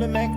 le mec.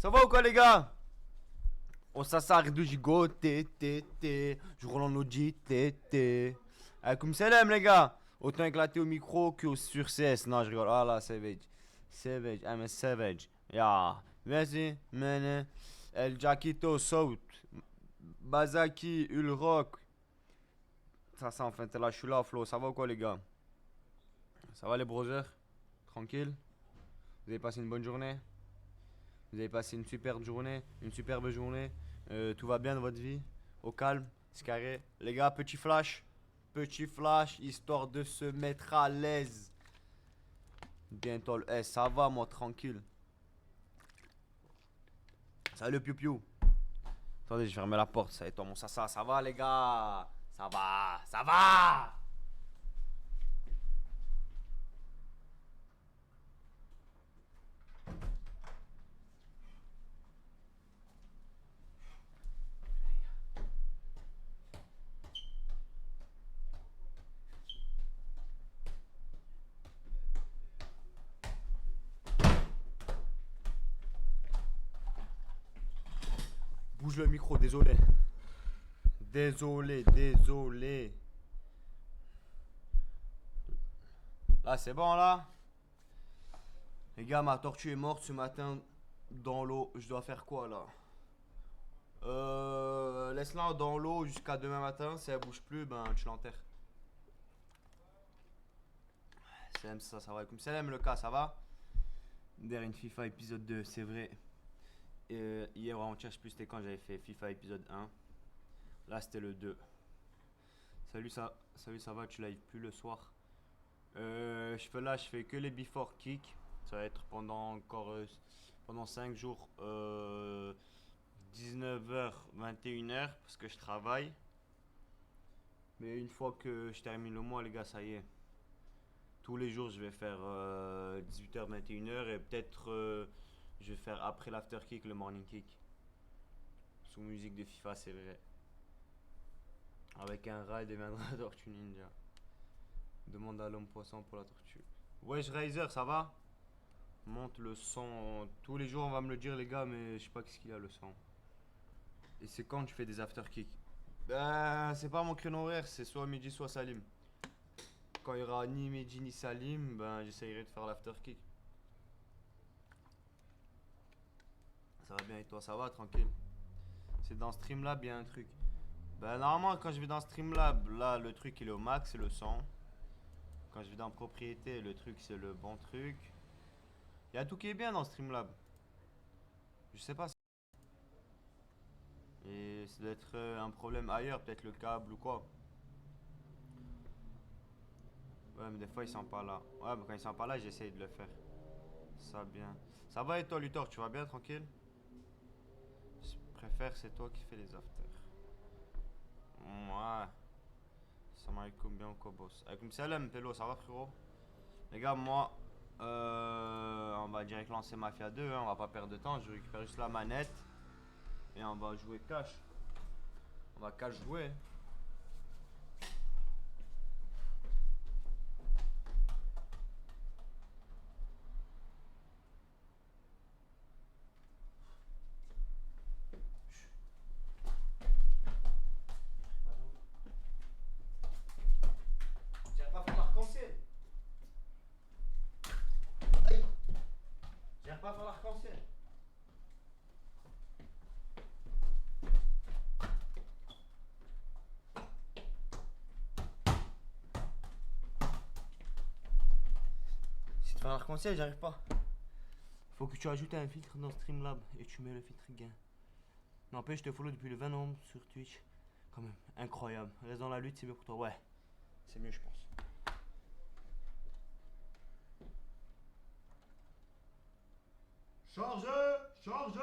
Ça va ou quoi les gars? On s'assare du gigot, je roule en Audi, Comme salam les gars. Autant éclaté au micro que sur CS. Non, je rigole. Ah là, savage. Savage, I'm a savage. Ya. Vas-y, mene. El Jaquito, Saut. Bazaki, Ulrock. Ça, enfin, t'es là, je suis là, Flo. Ça va ou quoi les gars? Ça va les brothers? Tranquille? Vous avez passé une bonne journée? Vous avez passé une superbe journée, une superbe journée. Tout va bien dans votre vie. Au calme, c'est carré. Les gars, petit flash, histoire de se mettre à l'aise. Bientôt, ça va, moi, tranquille. Salut, piou piou. Attendez, je ferme la porte. Ça et toi, mon ça va, les gars? Ça va, ça va. Bouge le micro, désolé. Désolé. Là, c'est bon, là? Les gars, ma tortue est morte ce matin dans l'eau. Je dois faire quoi, là? Laisse-la dans l'eau jusqu'à demain matin. Si elle bouge plus, ben tu l'enterres. Ça va. Comme ça, aime le cas, ça va? Derrière une FIFA épisode 2, c'est vrai. Hier ou avant-hier, je sais plus c'était quand j'avais fait FIFA épisode 1. Là, c'était le 2. Salut, ça va? Tu live plus le soir? Je fais que les before kick. Ça va être pendant 5 jours. 19h, 21h, parce que je travaille. Mais une fois que je termine le mois, les gars, ça y est. Tous les jours, je vais faire 18h, 21h et peut-être je vais faire après l'after kick le morning kick. Sous musique de FIFA, c'est vrai. Avec un raid et viendra Tortue Ninja. Demande à l'homme poisson pour la tortue. Wesh Razer, ça va? Monte le son. Tous les jours, on va me le dire, les gars, mais je sais pas qu'est-ce qu'il y a le son. Et c'est quand tu fais des after kick? Ben, c'est pas mon créneau horaire, c'est soit midi, soit Salim. Quand il y aura ni Mehdi ni Salim, ben j'essayerai de faire l'after kick. Ça va bien et toi, ça va tranquille? C'est dans Streamlab, il y a un truc. Ben normalement quand je vais dans Streamlab, là le truc il est au max, c'est le 100. Quand je vais dans propriété, le truc c'est le bon truc. Il y a tout qui est bien dans Streamlab. Je sais pas. Et ça doit être un problème ailleurs, peut-être le câble ou quoi. Ouais mais des fois ils sont pas là. Ouais mais quand ils sont pas là j'essaye de le faire. Ça bien. Ça va et toi Luthor, tu vas bien tranquille? Je préfère c'est toi qui fais les afters. Ouais. Salam alaikum, bien ou quoi boss? Alaikum salam Pelo, ça va frérot? Les gars moi on va direct lancer Mafia 2 hein, on va pas perdre de temps, je récupère juste la manette. Et on va jouer cash. On va cash jouer. J'arrive pas à faire l'arc-en-ciel. Aïe. J'arrive pas à faire l'arc-en-ciel. Si tu fais un arc-en-ciel, j'arrive pas. Faut que tu ajoutes un filtre dans Streamlab et tu mets le filtre gain. N'empêche, je te follow depuis le 20 novembre sur Twitch. Quand même, incroyable. Reste dans la lutte, c'est mieux pour toi. Ouais, c'est mieux, je pense. Chargez.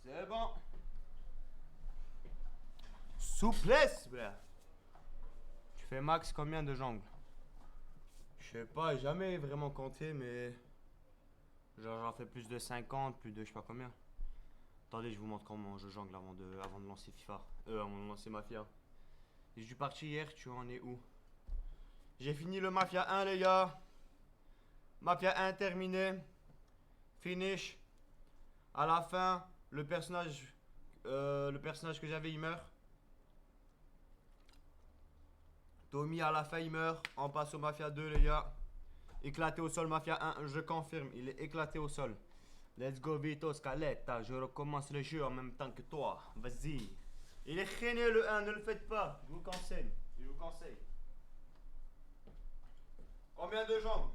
C'est bon. Souplesse, frère. Tu fais max combien de jongles? Je sais pas, jamais vraiment compté, mais genre j'en fais plus de 50, plus de je sais pas combien. Attendez, je vous montre comment je jongle avant de lancer FIFA. Avant de lancer Mafia. Je suis parti hier, tu en es où? J'ai fini le Mafia 1, les gars. Mafia 1 terminé. Finish. À la fin, le personnage que j'avais, il meurt. Tommy, à la fin, il meurt. On passe au Mafia 2, les gars. Éclaté au sol, Mafia 1, je confirme. Il est éclaté au sol. Let's go, Vito Scaletta. Je recommence le jeu en même temps que toi. Vas-y. Il est rené le 1, ne le faites pas. Je vous conseille. Je vous conseille. Combien de jambes?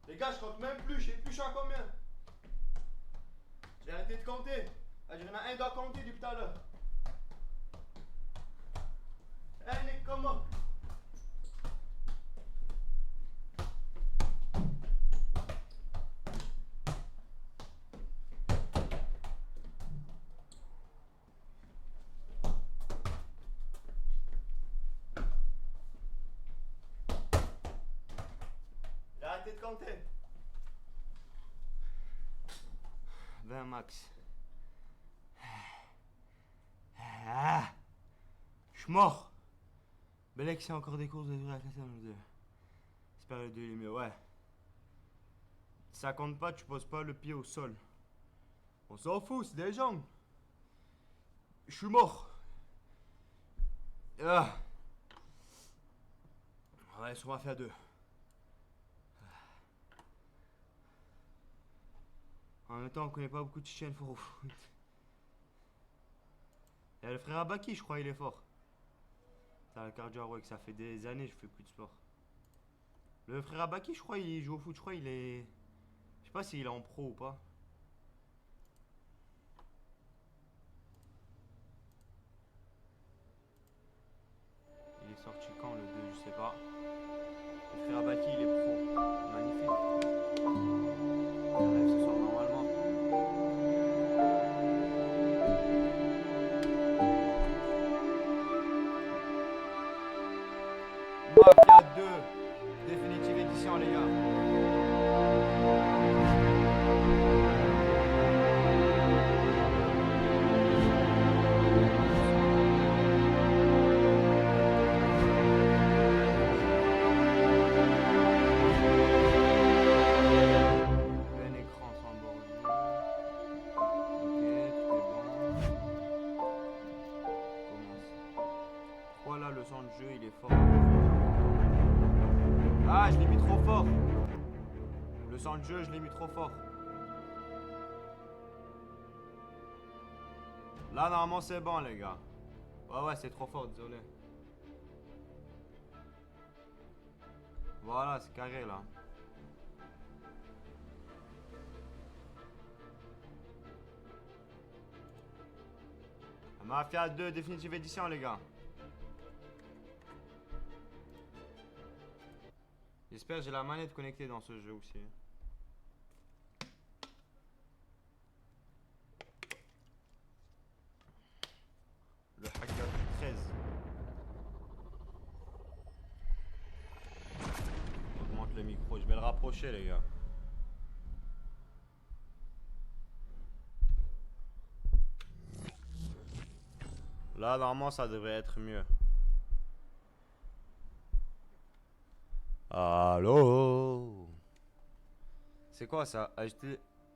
Les gars, je compte même plus. Je sais plus je suis à combien. J'ai arrêté de compter. Ah, j'en ai un doit compter depuis tout à l'heure. Eh, Nick, comment? J'ai arrêté de compter. 20 max. Ah, je suis mort. Belek, c'est encore des courses de durée à 2. J'espère le 2 il est mieux, ouais. Ça compte pas, tu poses pas le pied au sol. On s'en fout, c'est des jambes. Je suis mort. Ah. Ouais, on va faire 2. En même temps, on connaît pas beaucoup de chiens fort au foot. Il y a le frère Abaki, je crois, il est fort. T'as le cardio, ouais, que ça fait des années que je fais plus de sport. Le frère Abaki, je crois, il joue au foot, je crois, il est. Je sais pas s'il est en pro ou pas. Il est sorti quand le 2, je sais pas. Le frère Abaki, il est pro. Magnifique. Il arrive ce soir normalement. Mafia 2, définitive édition, les gars. Plein écran sans bordure. Ok, tout est bon. Commence. Voilà, le son de jeu, il est fort. Ah, je l'ai mis trop fort. Le son de jeu, je l'ai mis trop fort. Là, normalement, c'est bon, les gars. Ouais, c'est trop fort, désolé. Voilà, c'est carré, là. Mafia 2, définitive édition, les gars. J'espère que j'ai la manette connectée dans ce jeu aussi. Le hacker 13. Augmente le micro, je vais le rapprocher, les gars. Là, normalement, ça devrait être mieux. Allô? C'est quoi ça?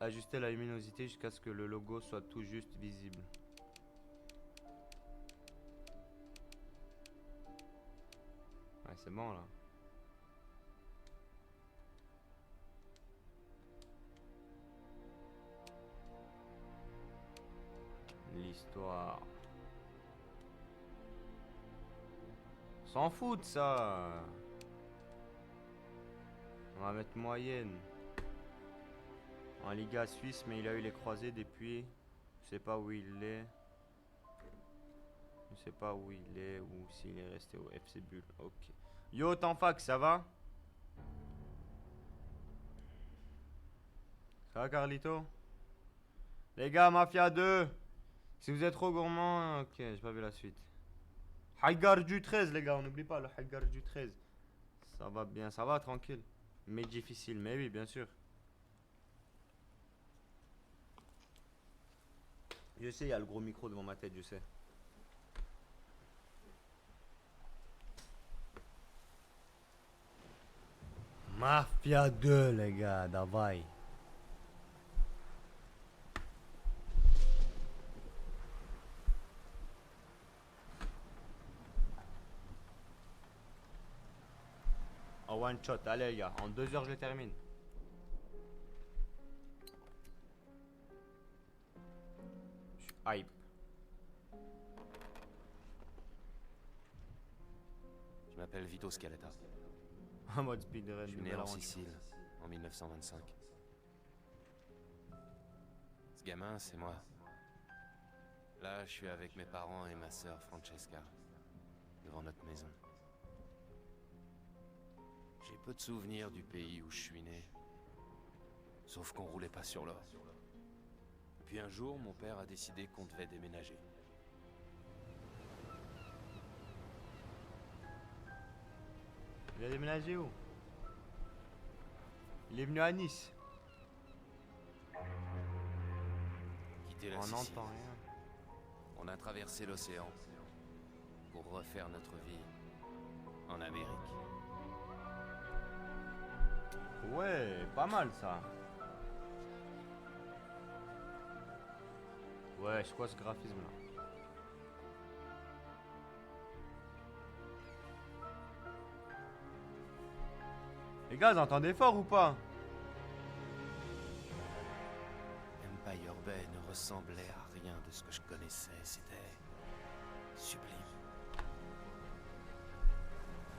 Ajuster la luminosité jusqu'à ce que le logo soit tout juste visible. Ouais, c'est bon là. L'histoire. S'en fout de ça. On va mettre moyenne. En Liga suisse, mais il a eu les croisés depuis. Je sais pas où il est. Je sais pas où il est ou s'il est resté au FC Bull. Ok. Yo, Tanfax, ça va? Ça va, Carlito? Les gars, Mafia 2. Si vous êtes trop gourmand, ok, j'ai pas vu la suite. Hagar du 13, les gars, on n'oublie pas le Hagar du 13. Ça va bien, ça va, tranquille. Mais difficile, mais oui, bien sûr. Je sais, il y a le gros micro devant ma tête, je sais. Mafia 2, les gars, davai. En one shot, allez les gars, en 2 heures je termine. Je suis hype. Je m'appelle Vito Scaletta. En mode speedrun. Je suis né en Sicile en 1925. Ce gamin, c'est moi. Là, je suis avec mes parents et ma sœur Francesca, devant notre maison. J'ai peu de souvenirs du pays où je suis né. Sauf qu'on roulait pas sur l'or. Puis un jour, mon père a décidé qu'on devait déménager. Il a déménagé où? Il est venu à Nice. Quitter la On Sicile. n'entend rien. On a traversé l'océan pour refaire notre vie en Amérique. Ouais, pas mal ça. Ouais, c'est quoi ce graphisme là? Les gars, vous entendez fort ou pas? Empire Bay ne ressemblait à rien de ce que je connaissais. C'était sublime.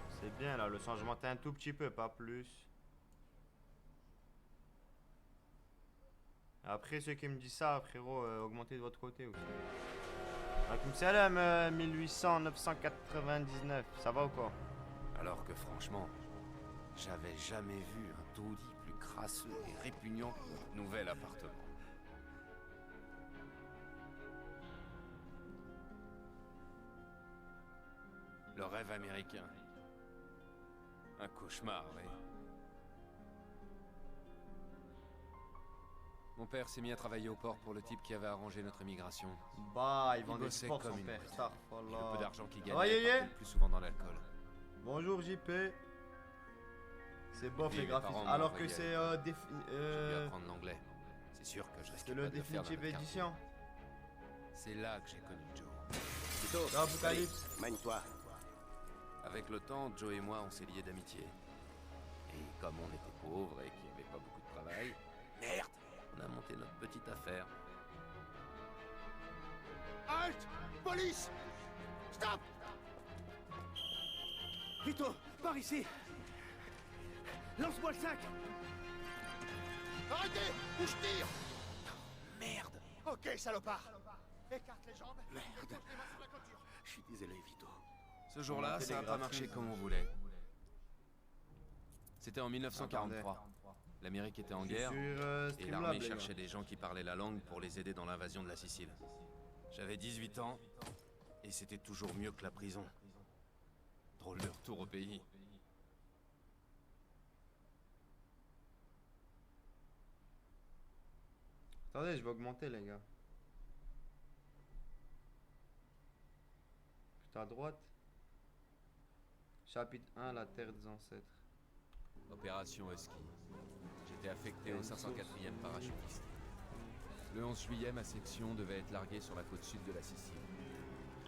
C'est bien là, le son, je monte un tout petit peu, pas plus. Après, ceux qui me disent ça, frérot, augmentez de votre côté aussi. Alaykoum salam, 1800, 999, ça va ou quoi? Alors que franchement, j'avais jamais vu un taudis plus crasseux et répugnant que notre nouvel appartement. Le rêve américain. Un cauchemar, oui. Mon père s'est mis à travailler au port pour le type qui avait arrangé notre émigration. Bah, il vend des bossait sports comme son une père, brute. Starfallah. Le peu d'argent qu'il gagnait Ouais, partait le plus souvent dans l'alcool. Bonjour JP. C'est bof puis, les mes graphismes. parents m'ont Alors que envoyé c'est J'ai dû apprendre l'anglais. C'est sûr que je risquais c'est pas le de le faire dans Definitive notre quartier. Edition. C'est là que j'ai connu Joe. Vito, Apocalypse. allez, mène-toi. Avec le temps, Joe et moi, on s'est liés d'amitié. Et comme on était pauvres et qu'il n'y avait pas beaucoup de travail, Merde. on a monté notre petite affaire. Halt! Police! Stop! Vito, par ici! Lance-moi le sac! Arrêtez! Ou je tire! Merde! Ok, salopard! Écarte les jambes! Merde! Je suis désolé, Vito. Ce jour-là, ça n'a pas marché comme on voulait. C'était en 1943. L'Amérique était en guerre et l'armée cherchait des gens qui parlaient la langue pour les aider dans l'invasion de la Sicile. J'avais 18 ans et c'était toujours mieux que la prison. Drôle de retour au pays. Attendez, je vais augmenter les gars. Putain, à droite. Chapitre 1, la terre des ancêtres. Opération Husky. J'étais affecté au 504e parachutiste. Le 11 juillet, ma section devait être larguée sur la côte sud de la Sicile.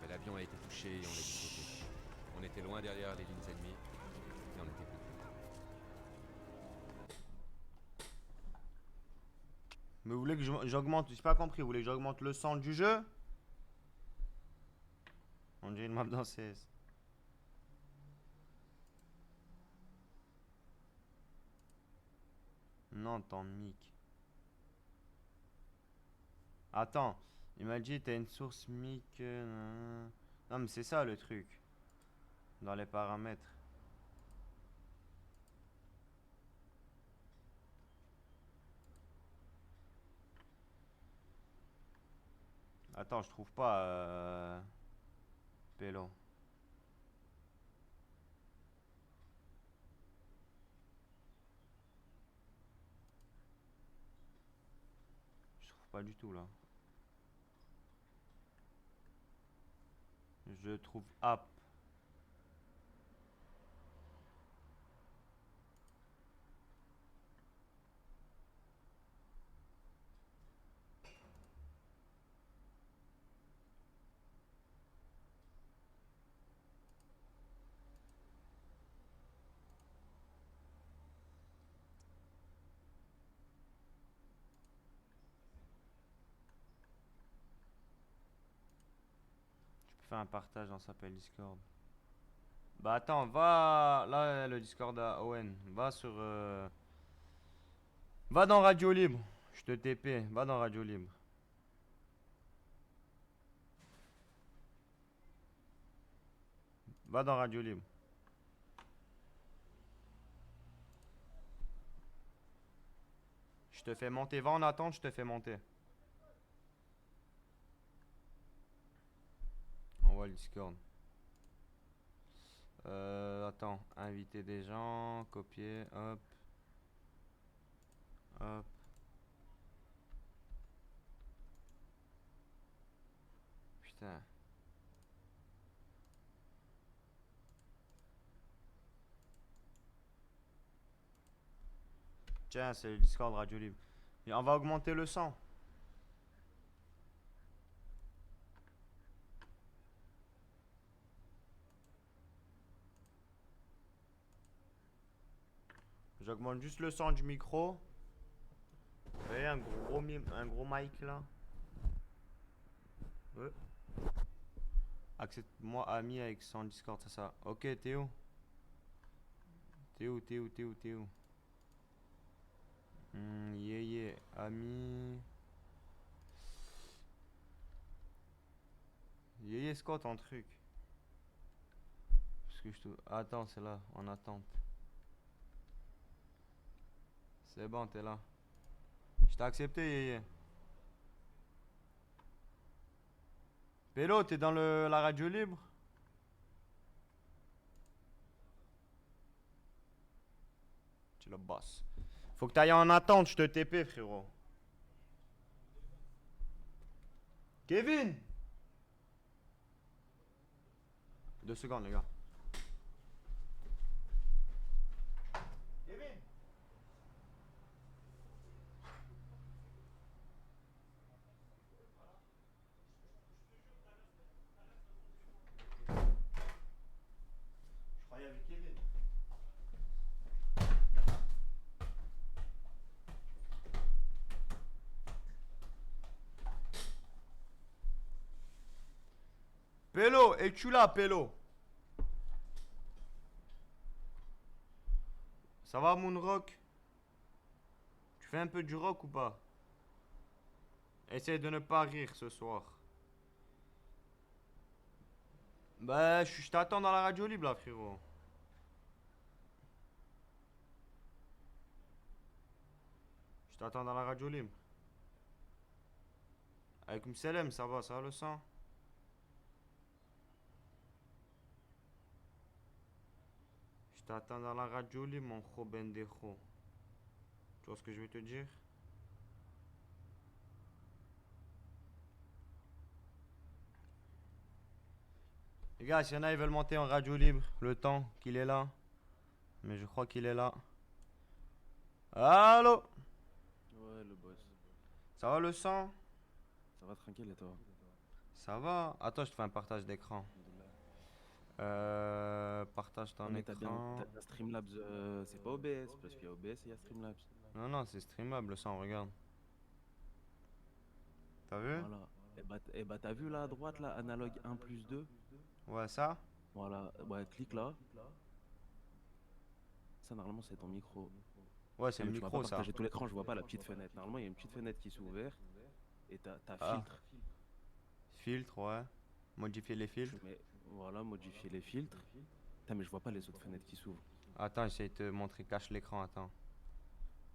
Mais l'avion a été touché et on l'a dû sauter. On était loin derrière les lignes ennemies et on était beaucoup. Mais vous voulez que j'augmente, j'ai pas compris, vous voulez que j'augmente le son du jeu? On dirait une map dans CS. Non, ton mic. Attends, il m'a dit t'as une source mic. Non, mais c'est ça le truc. Dans les paramètres. Attends, je trouve pas. Pélo. Je trouve pas du tout là. Je trouve app. Je peux faire un partage dans s'appelle Discord. Bah attends, va là le Discord à Owen. Va sur va dans Radio Libre. Je te TP, va dans Radio Libre. Va dans Radio Libre. Je te fais monter, va en attente, je te fais monter. On voit le Discord. Attends, inviter des gens, copier, hop. Hop. Putain. Tiens, c'est le Discord Radio Libre. Et on va augmenter le son. J'augmente juste le son du micro. Vous voyez un gros mic là. Ouais. Accepte-moi ami avec son Discord, c'est ça. Ok, t'es où? T'es où, t'es où, t'es où, t'es où? Yeah, ami. Yeah, c'est quoi ton truc? Parce que je te... Attends, c'est là, en attente. C'est bon, t'es là. Je t'ai accepté, yeah. Pélo, t'es dans la radio libre? Tu le boss. Faut que t'ailles en attente, je te TP, frérot. Kevin! 2 secondes, les gars. Kevin! Je croyais avec Kevin. Pélo, es-tu là, Pélo? Ça va, Moonrock? Tu fais un peu du rock ou pas? Essaye de ne pas rire ce soir. Bah, je t'attends dans la radio libre, là, frérot. Je t'attends dans la radio libre. Avec Mselem, ça va le sang? Je t'attends dans la radio libre, mon gros bendejo. Tu vois ce que je veux te dire? Les gars, s'il y en a, ils veulent monter en radio libre, le temps qu'il est là. Mais je crois qu'il est là. Allô? Ouais, le boss. Ça va le sang? Ça va tranquille et toi? Ça va? Attends, je te fais un partage d'écran. Partage ton Mais t'as bien écran. t'as Streamlabs, c'est pas OBS, parce qu'il y a OBS et il y a Streamlabs. Non, c'est streamable le sang, regarde. T'as vu? Voilà. Et bah t'as vu là à droite, là, analogue 1+2? Ouais, ça? Voilà, ouais, clique là. Ça, normalement, c'est ton micro. Ouais, c'est Non, le mais tu vas micro, pas ça. partager tout l'écran, je vois pas la petite fenêtre. Normalement, il y a une petite fenêtre qui s'est ouverte. Et t'as Ah. filtre. Filtre, ouais. Modifier les filtres. Mais voilà, modifier les filtres. Putain, mais je vois pas les autres fenêtres qui s'ouvrent. Attends, j'essaie de te montrer, cache l'écran, attends.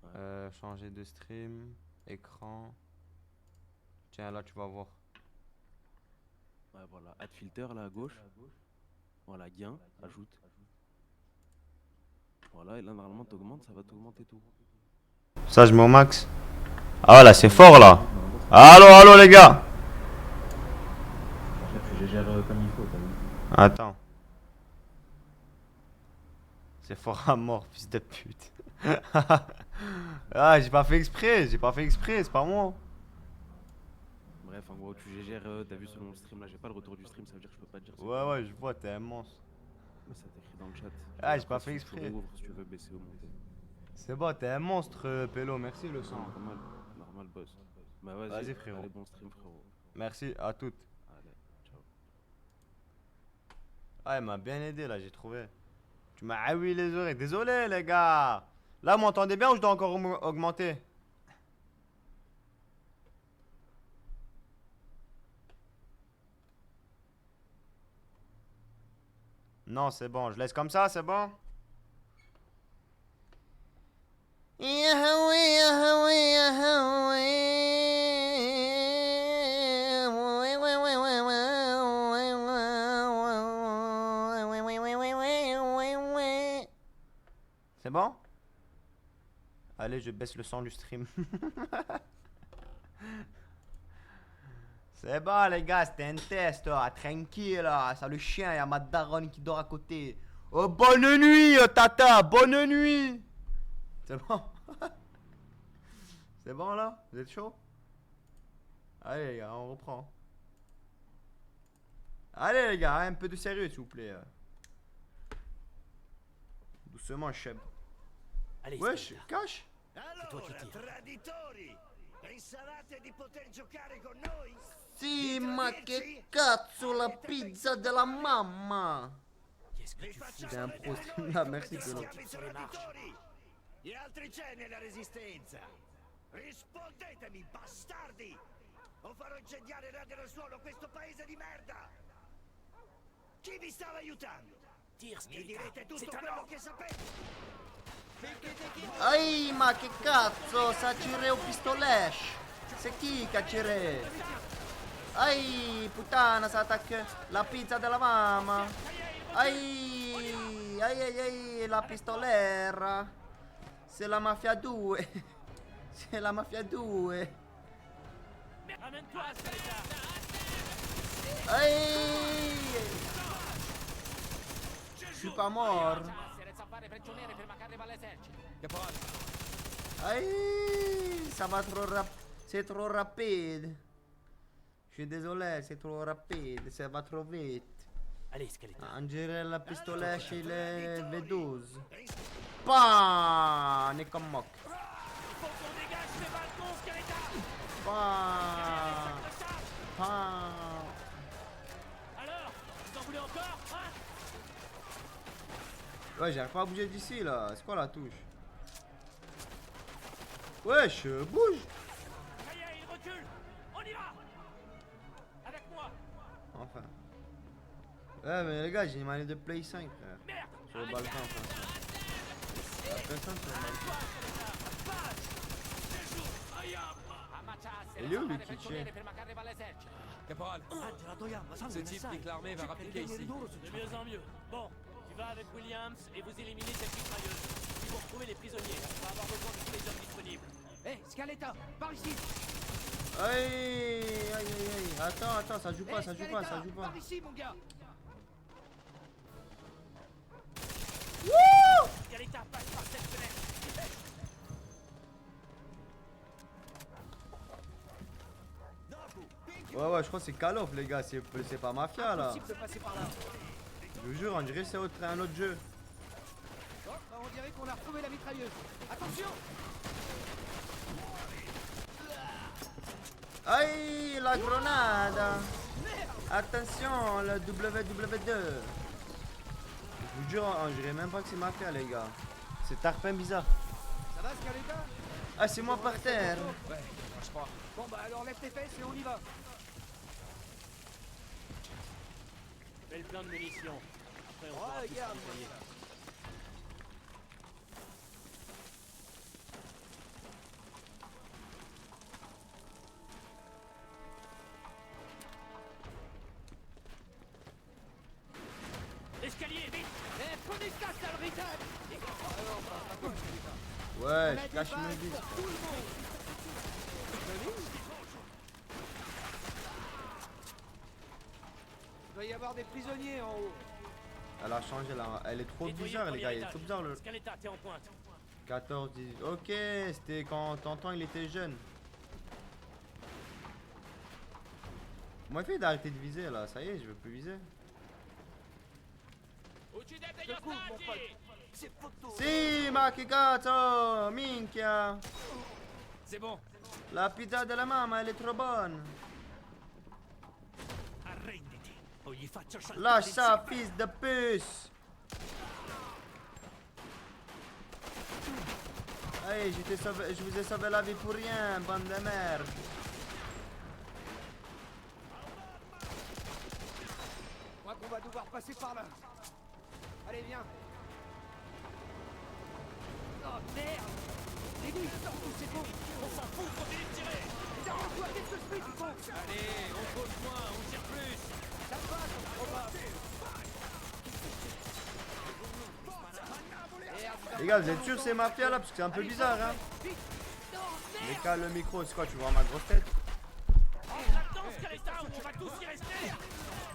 Ouais. Changer de stream, écran. Tiens, là, tu vas voir. Ouais, voilà. Add filter là à gauche. Voilà, gain, ajoute. Voilà, et là, normalement, t'augmentes, ça va t'augmenter tout. Ça, je mets au max. Ah, là, c'est fort, là. Allô, allô, les gars. Je gère comme il faut, t'as vu. Attends. C'est fort à mort, fils de pute. Ah, j'ai pas fait exprès, c'est pas moi. Bref, en gros, tu gères, t'as vu selon le stream là, j'ai pas le retour du stream, ça veut dire que je peux pas te dire. Ouais, ouais, je vois, t'es un monstre. Mais ça t'écrit dans le chat. Ah, Et j'ai pas après, fait si tu exprès. réouvres, si tu veux baisser ou monter. C'est bon, t'es un monstre, Pélo, merci le sang. Normal, normal boss. Bah vas-y, Vas-y, frérot. Allez, bon stream frérot. Merci à toutes. Allez, ciao. Ah, elle m'a bien aidé là, j'ai trouvé. Tu m'as haoui les oreilles. Désolé, les gars. Là, vous m'entendez bien ou je dois encore augmenter? Non, c'est bon. Je laisse comme ça, c'est bon? C'est bon? Allez, je baisse le son du stream. C'est bon, les gars, c'était un test, là. Tranquille, là. Ça, le chien, y a ma daronne qui dort à côté. Oh, bonne nuit, tata. Bonne nuit. C'est bon? C'est bon, là? Vous êtes chaud? Allez, les gars, on reprend. Allez, les gars, un peu de sérieux, s'il vous plaît. Doucement, chef. Allez, Wesh, cache. Allora, traditori! Pensavate di poter giocare con noi? Sì, ma che cazzo, la pizza della mamma! Qu'est-ce que Vi tu fous? C'est facciamo un vedere post- come Ah, merci, siamo Bruno. chiami traditori! Gli altri c'è nella resistenza! Rispondetemi, bastardi! O farò incendiare radere al suolo questo paese di merda! Chi vi stava aiutando? Tire, Mi Skeletor. direte tutto C'est un quello ordre. che sapete! Ai, ma che cazzo, sa tirare un pistolet! C'est chi che tire? Ai, puttana, sa attacca la pizza della mamma! Ai, ai, ai, ai, la pistolera! C'est la mafia 2! C'est la mafia 2! Ramène-toi, Skeletor. Ai! Je suis pas mort! Senza fare prigioniere prima che arriva l'esercito. Caporal, Aïe, ça va trop rapide. C'est trop rapide. Je suis désolé, c'est trop rapide. Ça va trop vite. Allez, Skeletor. On dirait la pistolet chez les V12. Pas, n'est comme moque. Faut qu'on dégage ces balcons, Skeletor. Pas. Alors, vous en voulez encore, hein? Ouais, j'arrive pas à bouger d'ici là. C'est quoi la touche? Wesh, bouge. Ça y est, il recule. On y va. Avec moi. Enfin. Ouais, mais les gars, j'ai une manette de Play 5, frère. Merde. Sur le balcon, enfin. Y'a personne sur le balcon. Ammazza, E lui senza lui fare chi prigioniere c'è? prima che arriva l'esercito. caporal, ce type dit que l'armée va rappliquer ici. De mieux en mieux. Bon, tu vas avec Williams et vous éliminez cette mitrailleuse. Puis vous retrouvez les prisonniers. On va avoir besoin de tous les hommes disponibles. Hé, Scaletta, par ici. Aïe, aïe, aïe, aïe. Attends, attends, ça joue pas, ça joue pas, ça joue pas. Par ici, mon gars. Scaletta passe par cette fenêtre. Ouais, ouais, je crois que c'est Call of, les gars. C'est pas Mafia là. Impossible de passer par là. Je vous jure, on dirait que c'est un autre jeu. Oh, bah, on dirait qu'on a retrouvé la mitrailleuse. Attention. Aïe, la grenade. Attention, le WW2. Je vous jure, on dirait même pas que c'est Mafia, les gars. C'est tarpin bizarre. Ça va, Scaletta? Ah, c'est moi par terre. Ouais, je crois. Bon bah alors lève tes fesses et on y va. Fais le plein de munitions. Après, on pourra plus Regarde. se débrouiller. Escalier, vite! Eh, prenez ça, sale ritard. Ouais, On je a cache des mes balles vis. pour tout le monde. Il doit y avoir des prisonniers en haut. Elle a changé là. Elle est trop Nettoyez bizarre, le les gars. premier Il est trop étage. bizarre le Scaletta, t'es en pointe. 14, 18. Ok, c'était quand Tantan il était jeune. Moi, il fait d'arrêter de viser là. Ça y est, je veux plus viser. Uccidete Je couvre, mon pote. C'est poteau. Si, ma che cazzo, minchia. C'est bon. La pizza della mamma, elle est trop bonne. Arrenditi, o gli faccio saltare Lâche ça, insieme. fils de puce. Hey, je vous ai sauvé la vie pour rien, bande de merde. Je crois qu'on va devoir passer par là. Allez, viens. Oh merde. Les nuits sortent tous ces cons. On s'en fout, continuez de tirer! Mais derrière toi, qu'est-ce que je fais, du con? Allez, on pose moins, on tire plus! Ça passe, on probable. Les gars, vous êtes sûrs que c'est mafia là? Parce que c'est un peu bizarre, hein. Mais cale le micro, c'est quoi? Tu vois ma grosse tête? Là-dedans, Scaletta, ou on va tous y rester!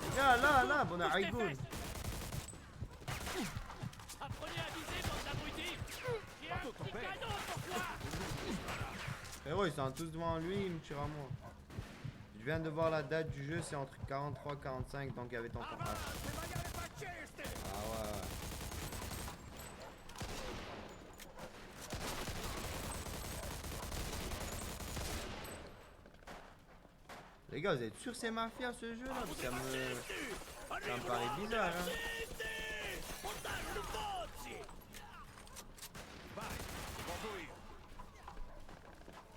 Les gars, là, bon, on rigoule. Apprenez à viser, bande d'abrutis! J'ai un petit cadeau pour toi! Frérot, ils sont tous devant lui, il me tire à moi. Je viens de voir la date du jeu, c'est entre 43 et 45, donc il y avait ton temps. Ah ouais. Les gars, vous êtes sûrs que c'est mafia ce jeu là? Parce que ça me paraît bizarre, hein.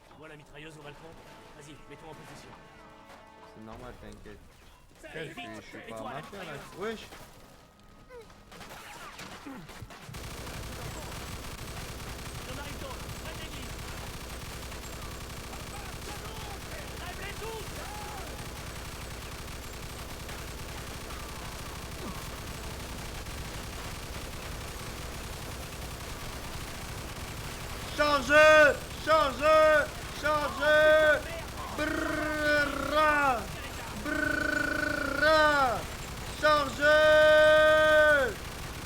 Tu vois la mitrailleuse au balcon? Vas-y, mets-toi en position. C'est normal, t'inquiète. Allez, Je vite! suis Et pas toi, la mafia là. mitrailleuse? Wesh. Il y en arrive d'autres! Près de l'église! Lève-les tous! Chargez! Chargez! Chargez! Brrrra! Brrrra! Chargez!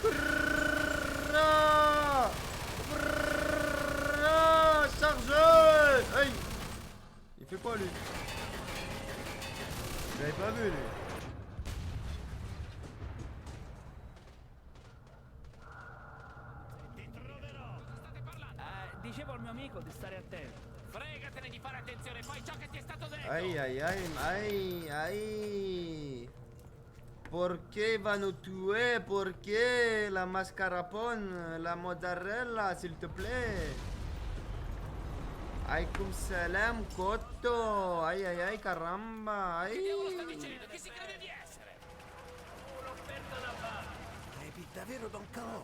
Brrrra! Brrrra! Chargez! Hey! Il fait quoi lui? Vous l'avez pas vu lui? Dicevo al mio amico di stare attento. Fregatene di fare attenzione, fai ciò che ti è stato detto! Ay, ay, ay, ay, ay. ¿Por qué van a tuer? ¿Por qué la mascarpone, la mozzarella, s'il te plaît? Aikum salam, cotto. Ay, ay, ay, caramba. Che diavolo sta Ay. dicendo? Chi si crede di essere? Repi davvero Don Calò?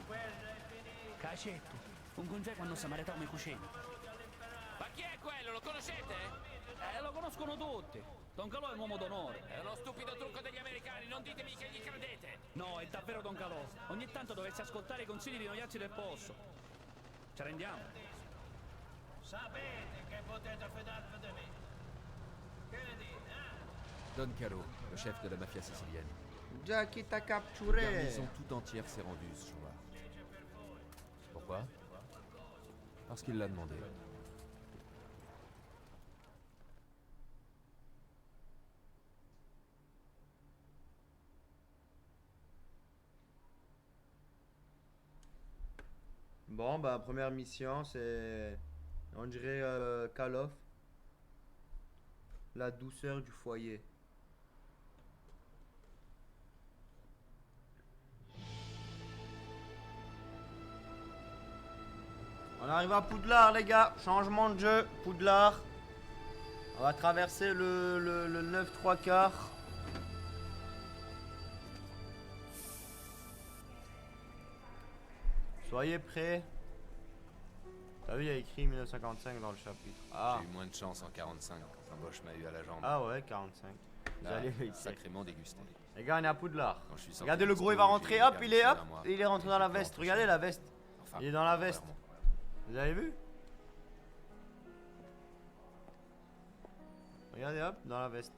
Cacetto, un congeco quando samaritano mi cucina. Ma chi è quello? Lo conoscete? Lo conoscono tutti. Don Calò è un uomo d'onore. È uno stupido trucco degli americani, non ditemi che gli credete! No, è davvero Don Calò. Ogni tanto dovresti ascoltare i consigli di noiazzi del posto. Ci rendiamo? Sapete che potete fidarvi di me. Che ne dite, Don Calo, le chef de la mafia sicilienne. Jackie t'a La capturé. garnison tout entière s'est rendue ce jour-là. Pourquoi? Parce qu'il l'a demandé. Bon, bah, première mission, c'est. On dirait Call of. La douceur du foyer. On arrive à Poudlard, les gars. Changement de jeu. Poudlard. On va traverser le 9 3 quarts. Soyez prêts. T'as vu, il y a écrit 1955 dans le chapitre. Ah, J'ai eu moins de chance en 45 quand un Bosch m'a eu à la jambe. ah ouais, 45. Vous Là, allez vite. sacrément dégusté. Les gars, on est à Poudlard. Quand je suis sorti Regardez, de le gros, il va l'hosto, rentrer. j'ai Hop, eu il est un hop. sur moi. Il est rentré dans la veste. Regardez la veste. Enfin, Il est dans la veste. vraiment. Vous avez vu? Regardez, hop, dans la veste.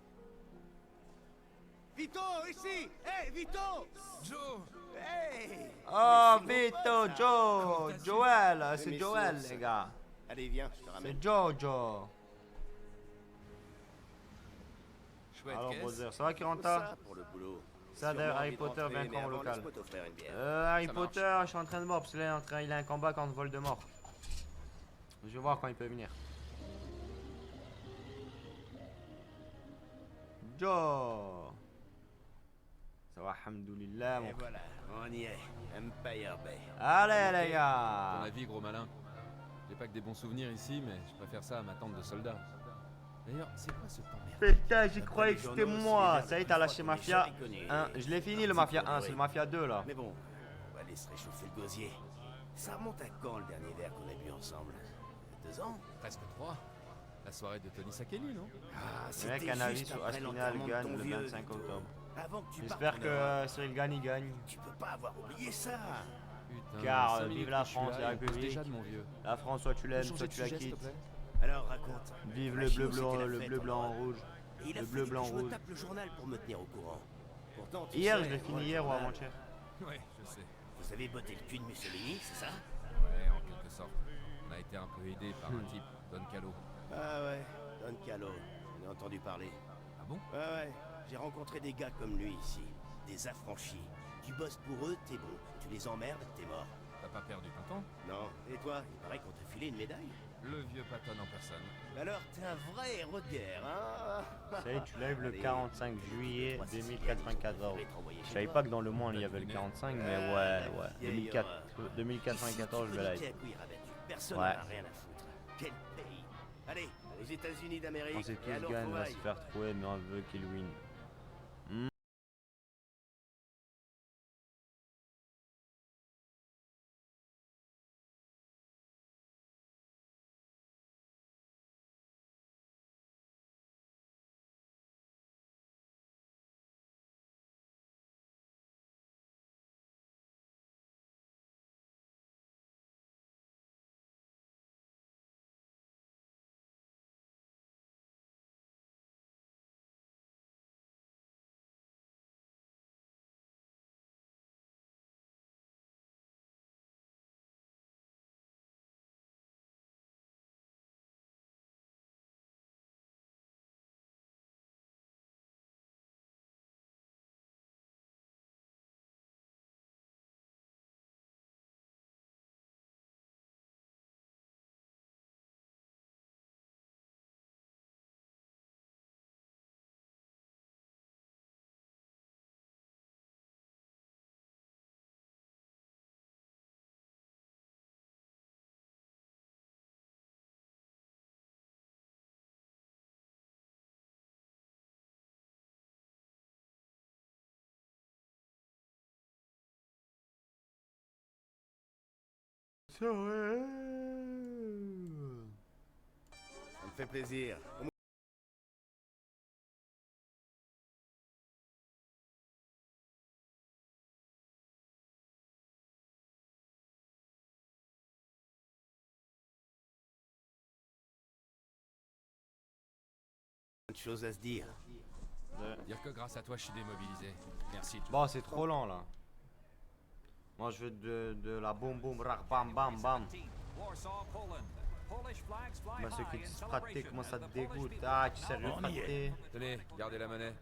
Vito, ici! Hey, Vito! Joe! Hey! Oh, Mais c'est mon Vito, pote, ça. Joe, Joël, Mais c'est mes Joël, sources. les gars. Allez, viens, je te ramène. C'est Jojo. Chouette Alors, caisse. brother, ça va, Pour Kiranta? ça, pour le boulot. Ça, d'ailleurs, Harry Potter vient quand au local. Laisse-moi t'offrir une bière. Harry Ça Potter, je suis en train de voir parce qu'il est en train, il a un combat contre Voldemort. Je vais voir quand il peut venir. Joe. Ça va, alhamdoulilah, mon Et voilà, on y est. Empire Bay. Allez, les Ton gars. avis, gros malin. J'ai pas que des bons souvenirs ici, mais je préfère ça à ma tente de soldat. D'ailleurs, c'est quoi ce temps merde? Putain, j'y croyais que c'était moi. Ça y est, t'as lâché Mafia 1. Je l'ai fini, le Mafia 1. C'est le Mafia 2, là. Mais bon, on va aller se réchauffer le gosier. Ça remonte à quand le dernier verre qu'on a bu ensemble? 2 ans? Presque 3. La soirée de Tony Sakeli, non? Ah, Le mec, c'était un avis juste sur après Aspinal l'enterrement de gagne ton le vieux, 25 Vito. octobre. Avant que tu J'espère partes que en Europe. Cyril gagne, il gagne. Tu peux pas avoir oublié ça. Putain, Car, 5 vive minutes la que je suis France là, et la il me pousse République. déjà de mon vieux. La France, soit tu l'aimes, Changer soit de tu la sujet, s'il te quittes. plaît. Alors raconte. Vive La le Chine, bleu, blanc, c'était la le fête bleu, en blanc, Europe. rouge. Et il a Le fallu bleu, que blanc, je me rouge. tape le journal pour me tenir au courant. Pourtant, tu Hier, sais, je l'ai moi, fini le hier ou journal, avant-hier. Ouais, je sais. Vous avez botté le cul de Mussolini, c'est ça? Ouais, en quelque sorte. On a été un peu aidé par un type, Don Calo. Ah ouais, Don Calo, j'en ai entendu parler. Ah bon? Ouais, j'ai rencontré des gars comme lui ici, des affranchis. Tu bosses pour eux, t'es bon. Tu les emmerdes, t'es mort. T'as pas perdu ton temps? Non. Et toi, il paraît qu'on t'a filé une médaille? Le vieux Patton en personne. Alors, t'es un vrai héros de guerre, hein? Ça y est, tu lèves le Allez, 45 juillet moi, c'est 2094. je vais te renvoyer Je chez savais toi. pas que dans le monde il y avait le 45, mais ouais, ouais. 2004, 2094, je vais la live. Personne Ouais. n'en a rien à foutre. Quel pays. Allez, aux États-Unis On d'Amérique. sait et à tous nos gagne, on va se trouvailles. faire trouver, mais on veut qu'il win. Ça me fait plaisir. Bonne chose à se dire. Dire que grâce à toi, je suis démobilisé. Merci, Joe. Bon, c'est trop lent là. Moi je veux de la boum boum rar bam bam bam. Bah ceux qui disent fraté, comment ça te dégoûte? Ah, tu sais sérieux fraté? Tenez, gardez la monnaie.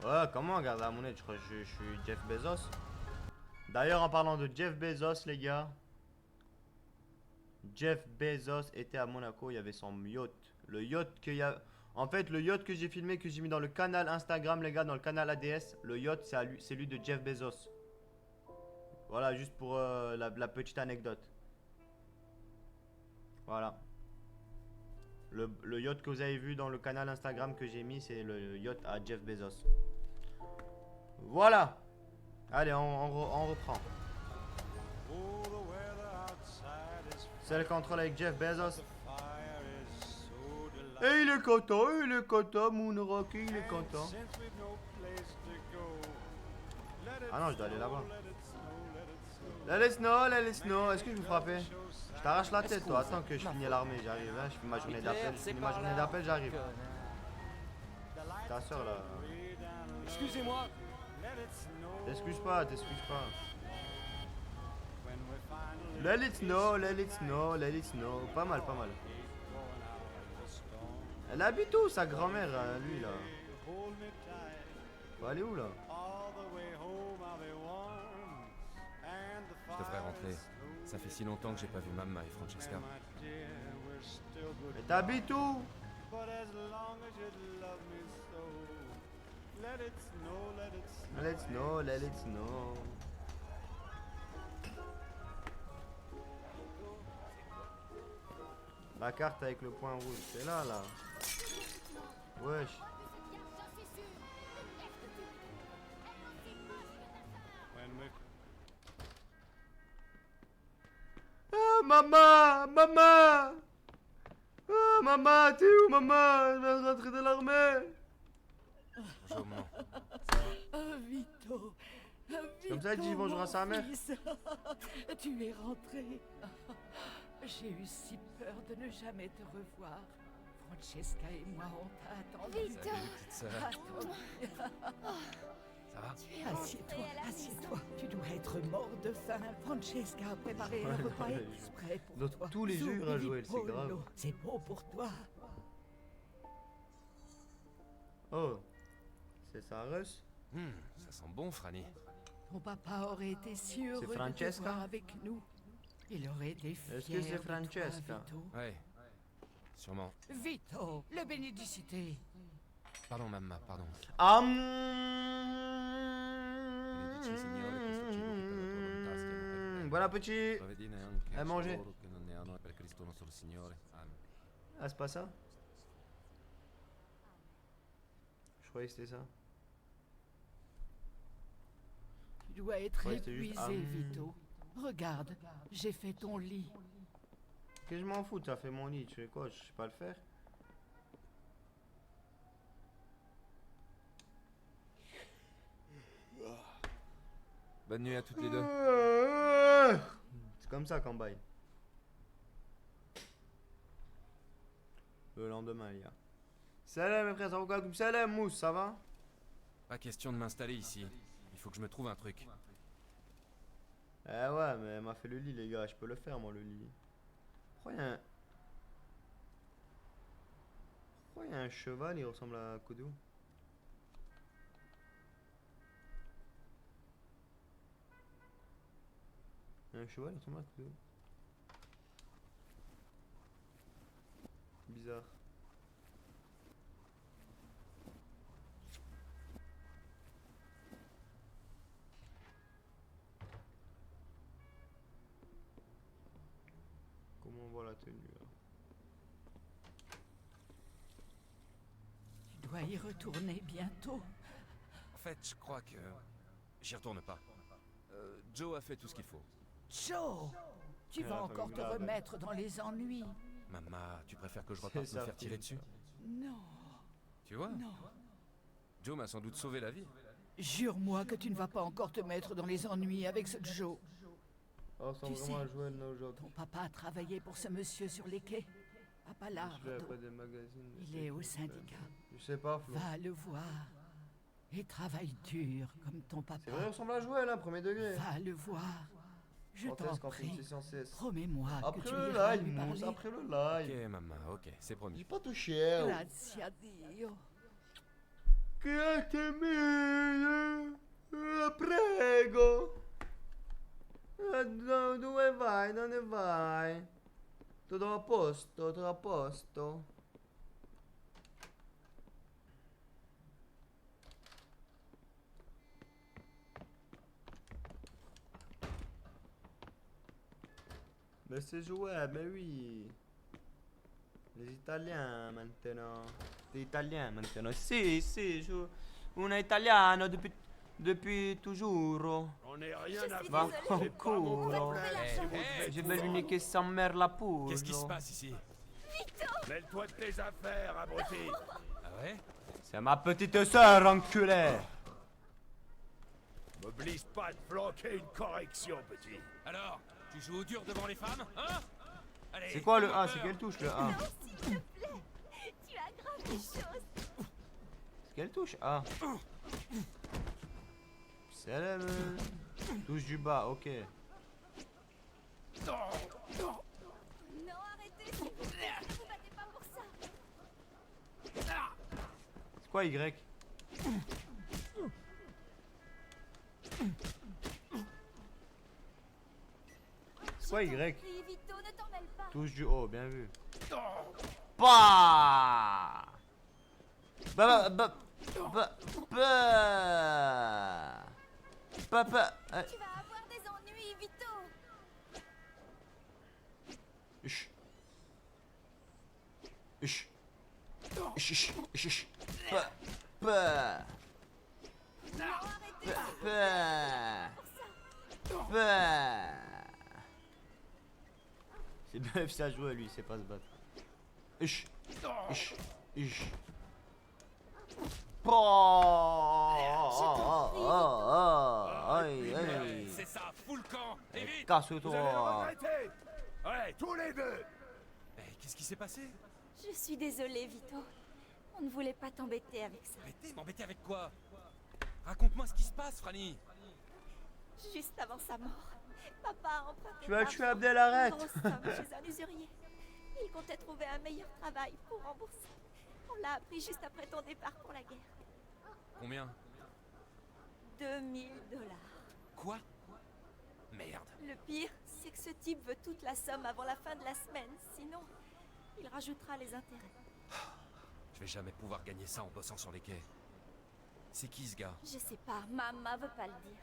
Ouais, comment garde la monnaie? Je crois que je suis Jeff Bezos. D'ailleurs, en parlant de Jeff Bezos, les gars, Jeff Bezos était à Monaco, il y avait son yacht. Le yacht qu'il y a. En fait, le yacht que j'ai filmé, que j'ai mis dans le canal Instagram, les gars, dans le canal ADS, le yacht, c'est lui de Jeff Bezos. Voilà, juste pour la petite anecdote. Voilà. Le yacht que vous avez vu dans le canal Instagram que j'ai mis, c'est le yacht à Jeff Bezos. Voilà. Allez, on reprend. C'est le contrôle avec Jeff Bezos. Et il est content, Moonrock, il est content. Ah non, je dois aller là-bas. Let it snow, est-ce que je vais frapper? Je t'arrache la tête, toi. Attends que je finis l'armée, j'arrive. Hein, je finis ma journée d'appel. Je finis ma journée d'appel, j'arrive. Ta soeur là. Excusez-moi. T'excuses pas. Let it snow. Pas mal. Elle habite où, sa grand-mère, lui là? Faut aller où là? Je devrais rentrer. Ça fait si longtemps que j'ai pas vu Mamma et Francesca. Mais t'habites où? Let it snow. La carte avec le point rouge, c'est là. Wesh. Ah, maman! Ah, maman, t'es où, maman? Je viens de rentrer de l'armée. Bonjour, maman. Ah, Vito. Comme ça, elle dit bonjour à sa mère. Fils. Tu es rentré. J'ai eu si peur de ne jamais te revoir. Francesca et moi, on t'a attendu. Salut, petite sœur. Ça va? Assieds-toi. Tu dois être mort de faim. Francesca a préparé un repas exprès pour L'autre, toi. tous les jours, il a joué, c'est Zuppi grave. pollo. C'est beau pour toi. Oh, c'est ça, Russ? Ça sent bon, Franny. Ton papa aurait été sûr C'est de te Francesca? voir avec nous. Il aurait été fier. Est-ce que c'est de toi, Francesca? Vito. Ouais, sûrement. Vito, le bénédicité. Pardon, Mamma, pardon. Benedici, Signore, questo cibo che per la tua volontà stia nel Bon appétit. Provvedi neanche À manger. coloro che non ne hanno per Cristo nostro Signore. Amen. Ah, c'est pas ça? Je croyais que c'était ça. Tu dois être Ouais, c'était juste épuisé, Vito. Regarde, j'ai fait ton lit. Que je m'en fous, t'as fait mon lit, tu fais quoi? Je sais pas le faire. Bonne nuit à toutes les deux. C'est comme ça qu'on baille. Le lendemain, les gars. Salam, mes frères, ça va quoi? Salam, Mousse, ça va? Pas question de m'installer ici. Il faut que je me trouve un truc. Eh ouais, mais elle m'a fait le lit, les gars. Je peux le faire, moi, le lit. Pourquoi il y a un cheval, il ressemble à Kodo? Il y a un cheval, il ressemble à Kodo. Bizarre. Comment on voit la tenue là? Tu dois y retourner bientôt. En fait, je crois que j'y retourne pas. Joe a fait tout ce qu'il faut. Joe, tu Elle vas a encore pas te eu la remettre dans les ennuis. Mamma, tu préfères que je C'est reparte me sa faire tirer fille, dessus? Non, Tu vois? non. Joe m'a sans doute sauvé la vie. Jure-moi que tu ne vas pas encore te mettre dans les ennuis avec ce Joe. Oh, ça Tu ressemble vraiment sais, à Joël aujourd'hui. Ton papa a travaillé pour ce monsieur sur les quais. À Je vais Palardo. pas des magazines. Il est au syndicat. Je sais pas, Flo. Va le voir. Et travaille dur comme ton C'est vrai, il papa. ressemble à Joël, hein, premier degré. Va le voir. Je Quand t'en est-ce qu'on fait une prie. session CS? Promets-moi que Après tu le iras live, lui Mousse, parler. après le live. Ok, Mamma, ok, c'est promis. J'ai pas touché. Oh. Grazie a Dio. Grazie mille. La prego. Dove vai? Dove vai? Tutto a posto, tutto a posto. Mais c'est jouable, mais oui. Les Italiens maintenant. T'es italien maintenant. Si, si, on est italiano depuis toujours. On n'est rien Je à suis Va foutre. désolée. con culo. Je vais lui niquer sa mère la poule. Qu'est-ce qui se passe ici? Mêle-toi de tes affaires, abruti. Ah ouais? C'est ma petite sœur, enculé. M'oblige pas de flanquer une correction, petit. Alors, tu joues au dur devant les femmes, hein? Allez, C'est quoi le fais-moi A? peur. C'est quelle touche le A? Non, s'il te plaît. Tu aggraves les choses. C'est quelle touche A? C'est la touche du bas, ok. Non, arrêtez, s'il vous plaît. Ne vous battez pas pour ça. C'est quoi Y? C'est quoi Y? Prie, Vito, ne t'en mêle pas. Touche du haut, bien vu. Bah bah bah bah bah Papa. Tu vas avoir des ennuis, Vito. Chut. Chut. Chut. Chut. Bah. Bah. Non, arrêtez. Bah. Pour ça. Bah. C'est bien ça jouer lui, c'est pas se battre. Chut. Chut. Chut. Aïe, aïe. C'est ça, fous le camp! Et vite! Vous allez le Casse-toi. regretter. Ouais, tous les deux. Mais qu'est-ce qui s'est passé? Je suis désolée, Vito. On ne voulait pas t'embêter avec ça. M'embêter avec quoi? Raconte-moi ce qui se passe, Franny! Juste avant sa mort, papa a emprunté Tu vas de tuer l'argent, Abdel, arrête. une grosse somme chez un usurier. Il comptait trouver un meilleur travail pour rembourser. On l'a appris juste après ton départ pour la guerre. Combien? 2000 $. Quoi? Merde. Le pire, c'est que ce type veut toute la somme avant la fin de la semaine. Sinon, il rajoutera les intérêts. Je vais jamais pouvoir gagner ça en bossant sur les quais. C'est qui ce gars? Je sais pas, maman veut pas le dire.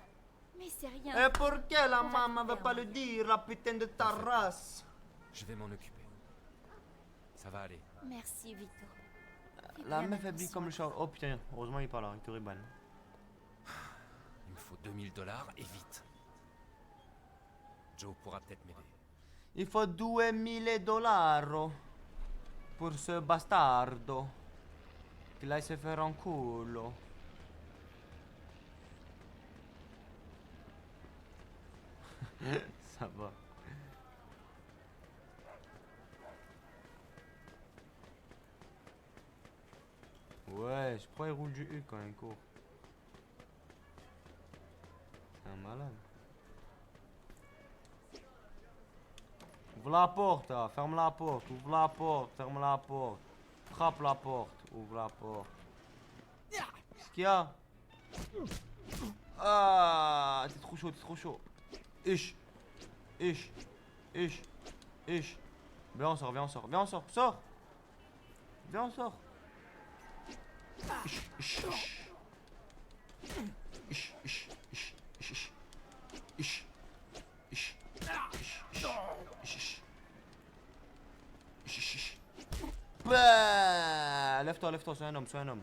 Mais c'est rien. Et pourquoi la maman veut pas le dire, la putain de ta race? Je vais m'en occuper. Ça va aller. Merci, Vito. Fais La bien meuf habille attention comme à le chat. Oh putain, heureusement il est pas là, il te ribanne. Il me faut 2000 $ et vite. Joe pourra peut-être m'aider. Il faut 2000 dollars pour ce bastardo. Che lei se faire un culo. Ça va. Ouais, je crois qu'il roule du U quand il court. C'est un malade. Ouvre la porte, hein. Ferme la porte, ouvre la porte, ferme la porte. Frappe la porte, ouvre la porte. Qu'est-ce qu'il y a? Ah, t'es trop chaud, t'es trop chaud. Ish, ish, ish, ish. Viens, on sort, viens, on sort, viens, on sort, sors. Viens, on sort. Ish, ish, ish. Ish, ish, ish, ish, ish. Ish, ish, ish, ish, ish. Ish, ish, ish. Bah, lève-toi, sois un homme, sois un homme.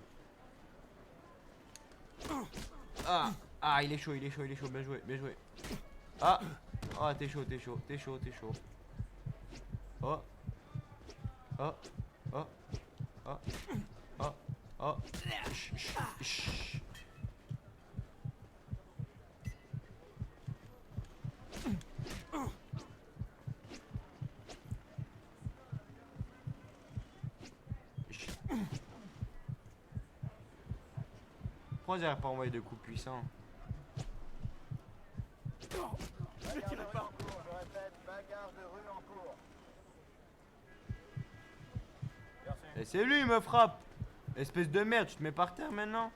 Ah, ah, il est chaud, bien joué, bien joué. Ah, ah, t'es chaud, t'es chaud, t'es chaud, t'es chaud. Oh, oh, oh, oh, oh, oh. Ish, ish, ish. Pourquoi j'arrive pas à envoyer de coups puissants? Et c'est lui, il me frappe! Espèce de merde, tu te mets par terre maintenant?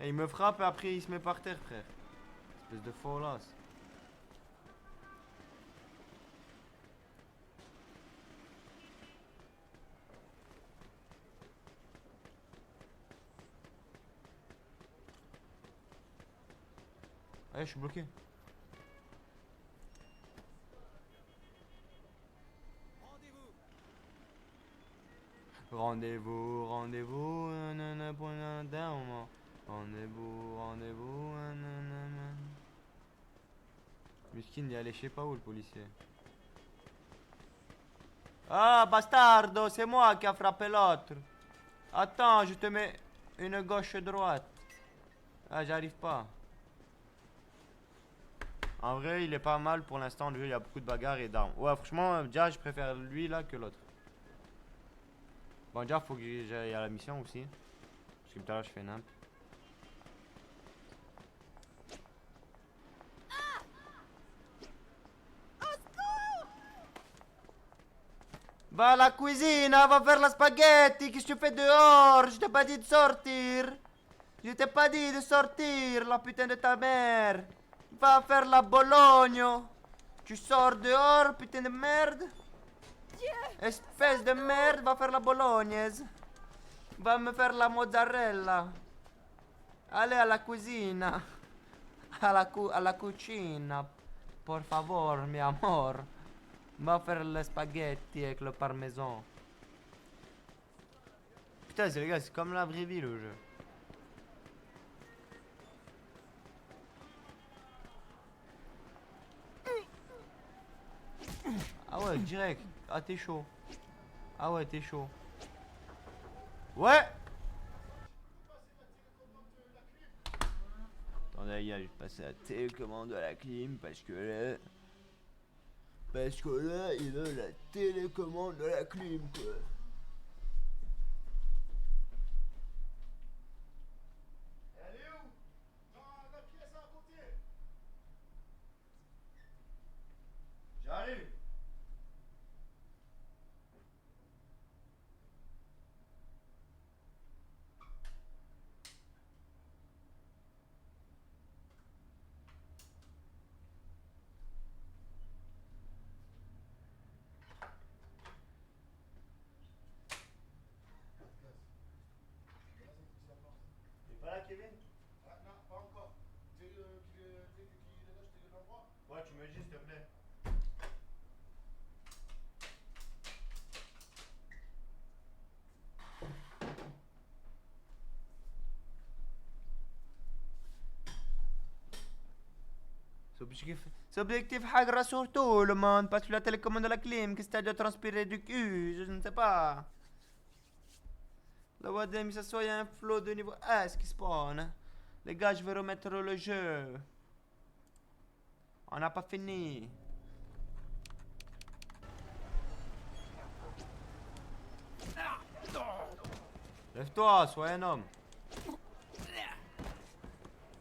Et il me frappe et après il se met par terre, frère. Espèce de folasse. Ouais, je suis bloqué. Rendez-vous, rendez-vous, nanana, pour un moment. Rendez-vous, rendez-vous, nanana. Muskin, il est allé je sais pas où le policier. Ah, bastardo, c'est moi qui a frappé l'autre. Attends, je te mets une gauche-droite. Ah, j'arrive pas. En vrai, il est pas mal pour l'instant. Le jeu, il y a beaucoup de bagarres et d'armes. Ouais, franchement, déjà, je préfère lui là que l'autre. Bon, déjà, faut que j'aille à la mission aussi. Parce que tout à l'heure, je fais nimp. Va à la cuisine, va faire la spaghetti. Qu'est-ce que tu fais dehors? Je t'ai pas dit de sortir. Je t'ai pas dit de sortir, la putain de ta mère. Va faire la Bologne. Tu sors dehors, putain de merde. Espèce de merde, va faire la bolognaise. Va me faire la mozzarella. Allez à la cuisine. A la cucina. Por favor, mi amor. Va faire le spaghetti avec le parmesan. Putain, les gars, c'est comme la vraie vie le jeu. Ah ouais, direct. Ah, t'es chaud. Ah ouais, t'es chaud. Ouais. Attendez, les gars, je vais passer la télécommande de la clim parce que là... Parce que là, il veut la télécommande de la clim, quoi. Elle est où? Dans la pièce à côté. J'arrive. T'es pas là, Kevin? Ah, non, pas encore. Dès qu'il est là, je te donne l'endroit. Ouais, tu me dis, s'il te plaît. C'est objectif hagra sur tout le monde, parce que la télécommande de la clim, qu'est-ce que t'as de transpirer du cul, je ne sais pas. La Wadem, ça soit un flow de niveau S qui spawn. Les gars, je vais remettre le jeu. On n'a pas fini. Lève-toi, sois un homme.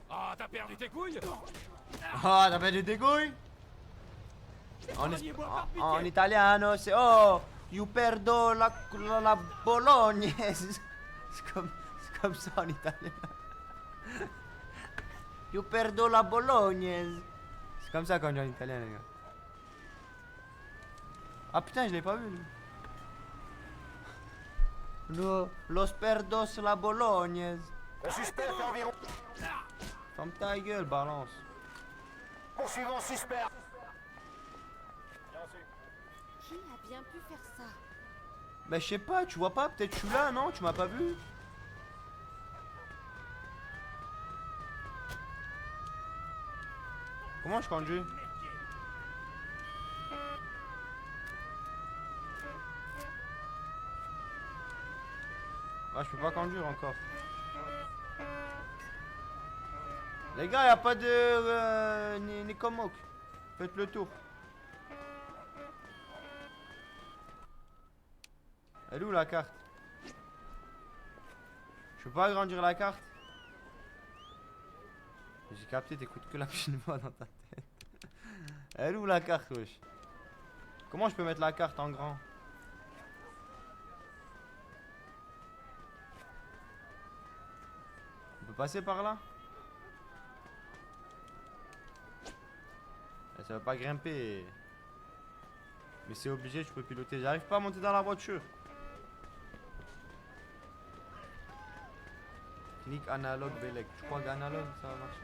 Ah, t'as perdu tes couilles? Ah, t'as perdu tes couilles? En italiano, c'est oh, you perdo la bolognaise. C'est comme ça en italien. You perdo la bolognaise. C'est comme ça quand on dit en italien, les gars. Ah putain, je l'ai pas vu. Los perdos la bolognaise. Le suspect fait environ... Ferme ta gueule, balance. Poursuivons suspect. Qui a bien pu faire ça? Bah je sais pas, tu vois pas, peut-être je suis là, non? Tu m'as pas vu? Comment je conduis? Ah, je peux pas conduire encore. Les gars, y a pas de ni Comoc. Faites le tour. Elle est où la carte? Je peux pas agrandir la carte? J'ai capté, t'écoutes que la prochaine fois dans ta tête. Elle est où la carte, wesh? Comment je peux mettre la carte en grand? On peut passer par là? Ça va pas grimper. Mais c'est obligé, je peux piloter. J'arrive pas à monter dans la voiture. Clic analogue Belek. Je crois qu'analogue ça va marcher.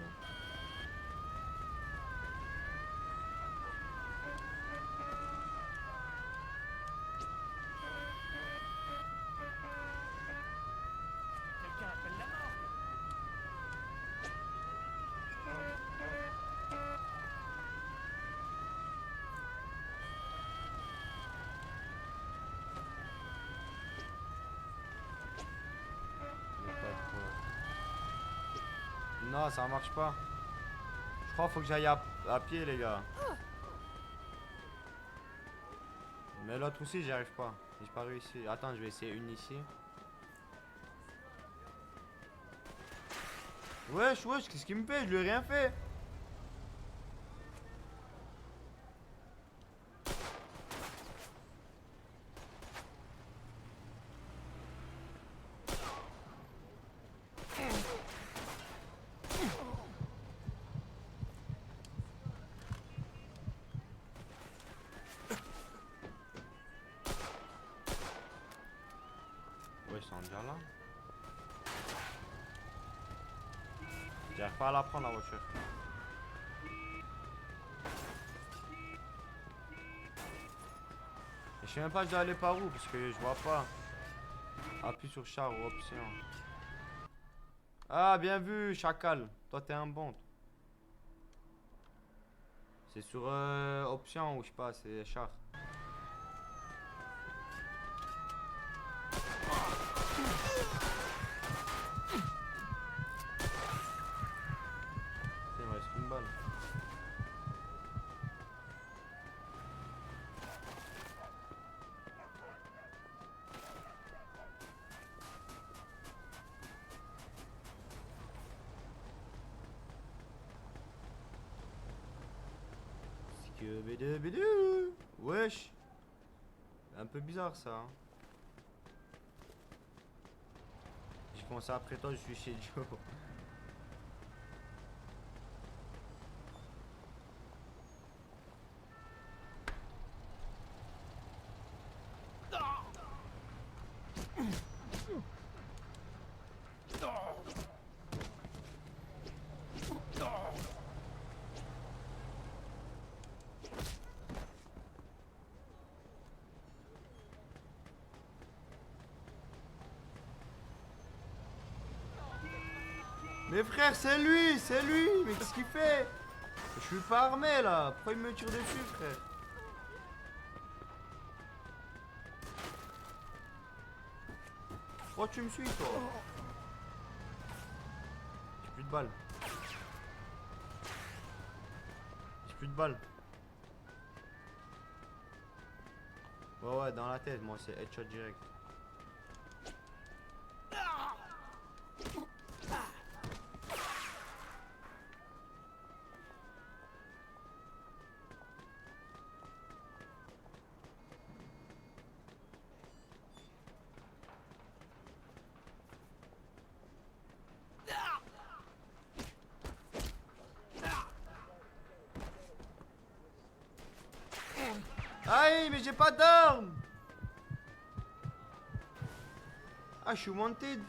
Non, ça marche pas. Je crois qu'il faut que j'aille à pied, les gars. Mais l'autre aussi, j'y arrive pas. J'ai pas réussi. Attends, je vais essayer une ici. Wesh, wesh, qu'est-ce qu'il me fait? Je lui ai rien fait. Ouais, ils sont déjà là. J'arrive pas à la prendre la voiture. Et je sais même pas je dois aller par où parce que je vois pas. Appuie sur char ou option. Ah bien vu chacal. Toi t'es un bon. C'est sur option ou je sais pas, c'est char. Il me reste une balle. Skibidibidou. Wesh. Un peu bizarre ça. Hein. J'ai commencé après toi, je suis chez Joe. Mais frère, c'est lui, mais qu'est-ce qu'il fait? Je suis pas armé là, pourquoi il me tire dessus frère? Pourquoi tu me suis toi? J'ai plus de balles. J'ai plus de balles. Ouais, dans la tête, moi c'est headshot direct. Aïe, mais j'ai pas d'armes. Ah, je suis wanted.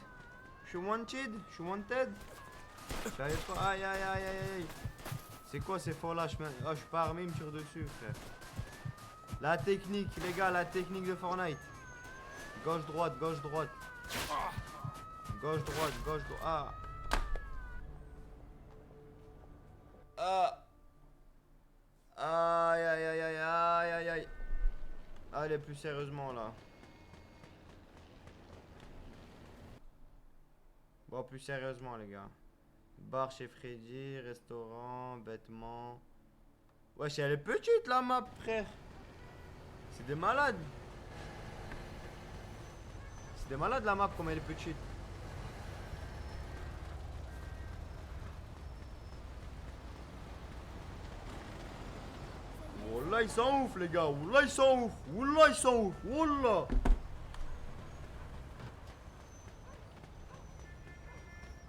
Je suis wanted. Je suis wanted. J'arrive pas. Aïe, aïe, aïe, aïe, aïe. C'est quoi ces faux lâches? Oh, je suis pas armé, il me tire dessus, frère. La technique, les gars, la technique de Fortnite. Gauche, droite, gauche, droite. Gauche, droite, gauche, droite. Ah. Ah. Aïe, aïe, aïe, aïe, aïe, aïe, aïe. Allez, plus sérieusement, là. Bon, plus sérieusement, les gars. Bar chez Freddy, restaurant, vêtements. Wesh, elle est petite, la map, frère. C'est des malades. C'est des malades, la map, comme elle est petite. Wallah, ils sont ouf, les gars. Wallah, ils sont ouf. Wallah, ils sont ouf. Wallah.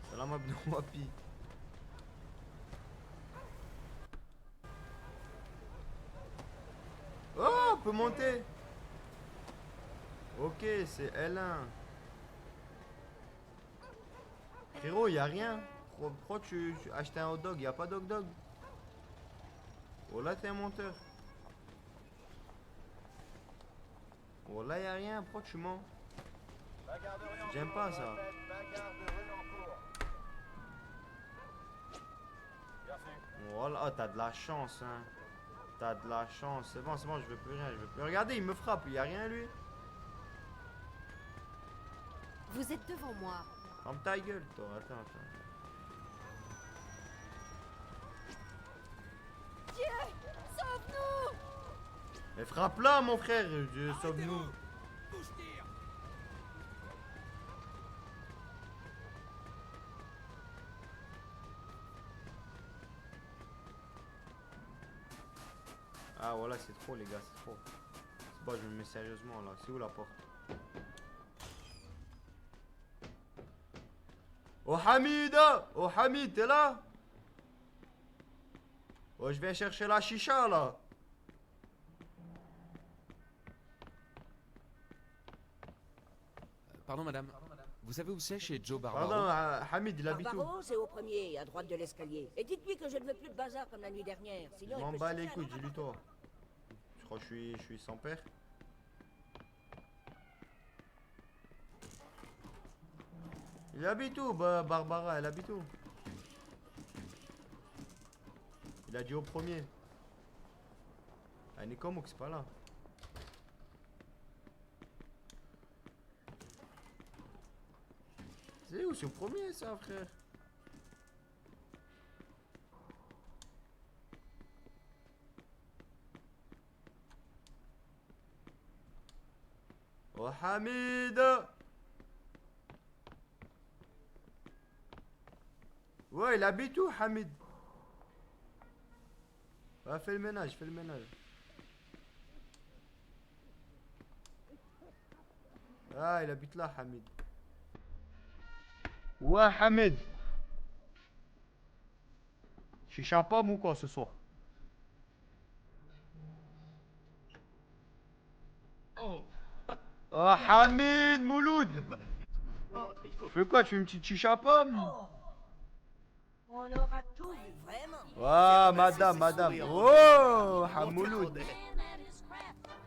C'est la map de Wapi. Oh, on peut monter. Ok, c'est L1. Frérot, y a rien. Pourquoi tu achetais un hot dog? Y a pas d'hot dog. Oh là, t'es un monteur. Oh là, y a rien. Pourquoi tu mens? J'aime pas ça. Voilà, oh, t'as de la chance, hein. T'as de la chance. C'est bon, je veux plus rien. Je veux plus. Regardez, il me frappe. Il y a rien, lui. Vous êtes devant moi. Ferme ta gueule, toi. Attends. Mais frappe là, mon frère, sauve-nous. Ah voilà, c'est trop les gars, c'est trop. C'est bon, je me mets sérieusement là. C'est où la porte? Oh Hamida! Oh Hamid, t'es là? Oh, je vais chercher la chicha là. Pardon, madame. Vous savez où c'est chez Joe Barbaro? Pardon, Hamid, il habite où? Barbaro, c'est au premier, à droite de l'escalier. Et dites-lui que je ne veux plus de bazar comme la nuit dernière. Je Sinon, m'en il peut bats se les faire couilles, un dis-lui toi. Je crois que je suis sans père. Il habite où, Barbara? Elle habite où? Il a dit au premier. Ah, Nicomo, c'est pas là. C'est où? C'est au premier, ça, frère. Oh, Hamid! Ouais, il habite où, Hamid? Ah, fais le ménage, fais le ménage. Ah, il habite là, Hamid. Ouais, Hamid. Chicha pomme ou quoi ce soir? Oh, Hamid, Mouloud. Tu fais quoi? Tu fais une petite chicha pomme? On aura tout vu, vraiment. Ah, madame. Oh, Hamouloud.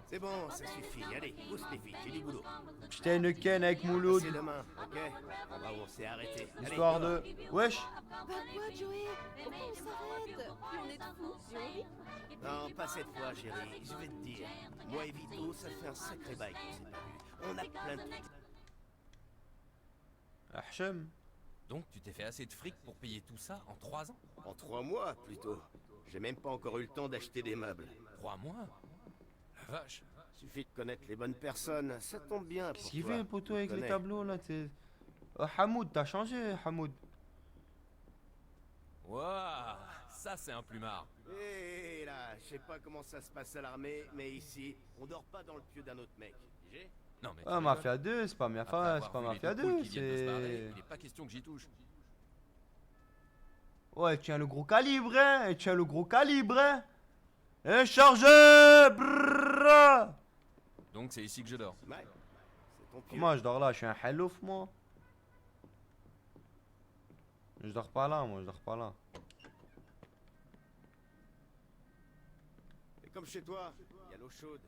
C'est bon, ça suffit. Allez, pousse les filles, j'ai du boulot. J'étais une ken avec Mouloud. C'est demain, ok? On va où on s'est arrêté. Allez, Histoire dehors. de... Wesh. Bah quoi, Joey? Pourquoi on s'arrête? Puis on est de fous, si on vit. Non, pas cette fois, chérie. Je vais te dire. Moi et Vito, ça fait un sacré bail qu'on s'est pas vu. On a plein de trucs. Ahchem. Donc, tu t'es fait assez de fric pour payer tout ça en 3 ans? En 3 mois, plutôt. J'ai même pas encore eu le temps d'acheter des meubles. 3 mois? La vache. Suffit de connaître les bonnes personnes, ça tombe bien Qu'est-ce pour qu'il toi. fait, poteau, Je avec les connais. tableaux, là? Oh, Hamoud, t'as changé, Hamoud. Waouh, ça c'est un plumard. Hé là, je sais pas comment ça se passe à l'armée, mais ici, on dort pas dans le pieu d'un autre mec. Pigé? Non mais. Ah, tu Mafia 2, c'est pas rigoles. Après c'est pas avoir vu Mafia les deux poules 2, qui viennent de se barrer, c'est... il est pas question que j'y touche. Ouais, tiens le gros calibre, hein. Tiens le gros calibre, hein. Et chargé. Brrr. Donc c'est ici que je dors. Ouais, c'est ton pieu. Comment je dors là? Je suis un halouf, moi. Je dors pas là, moi, je dors pas là. Et comme chez toi, il y a l'eau chaude.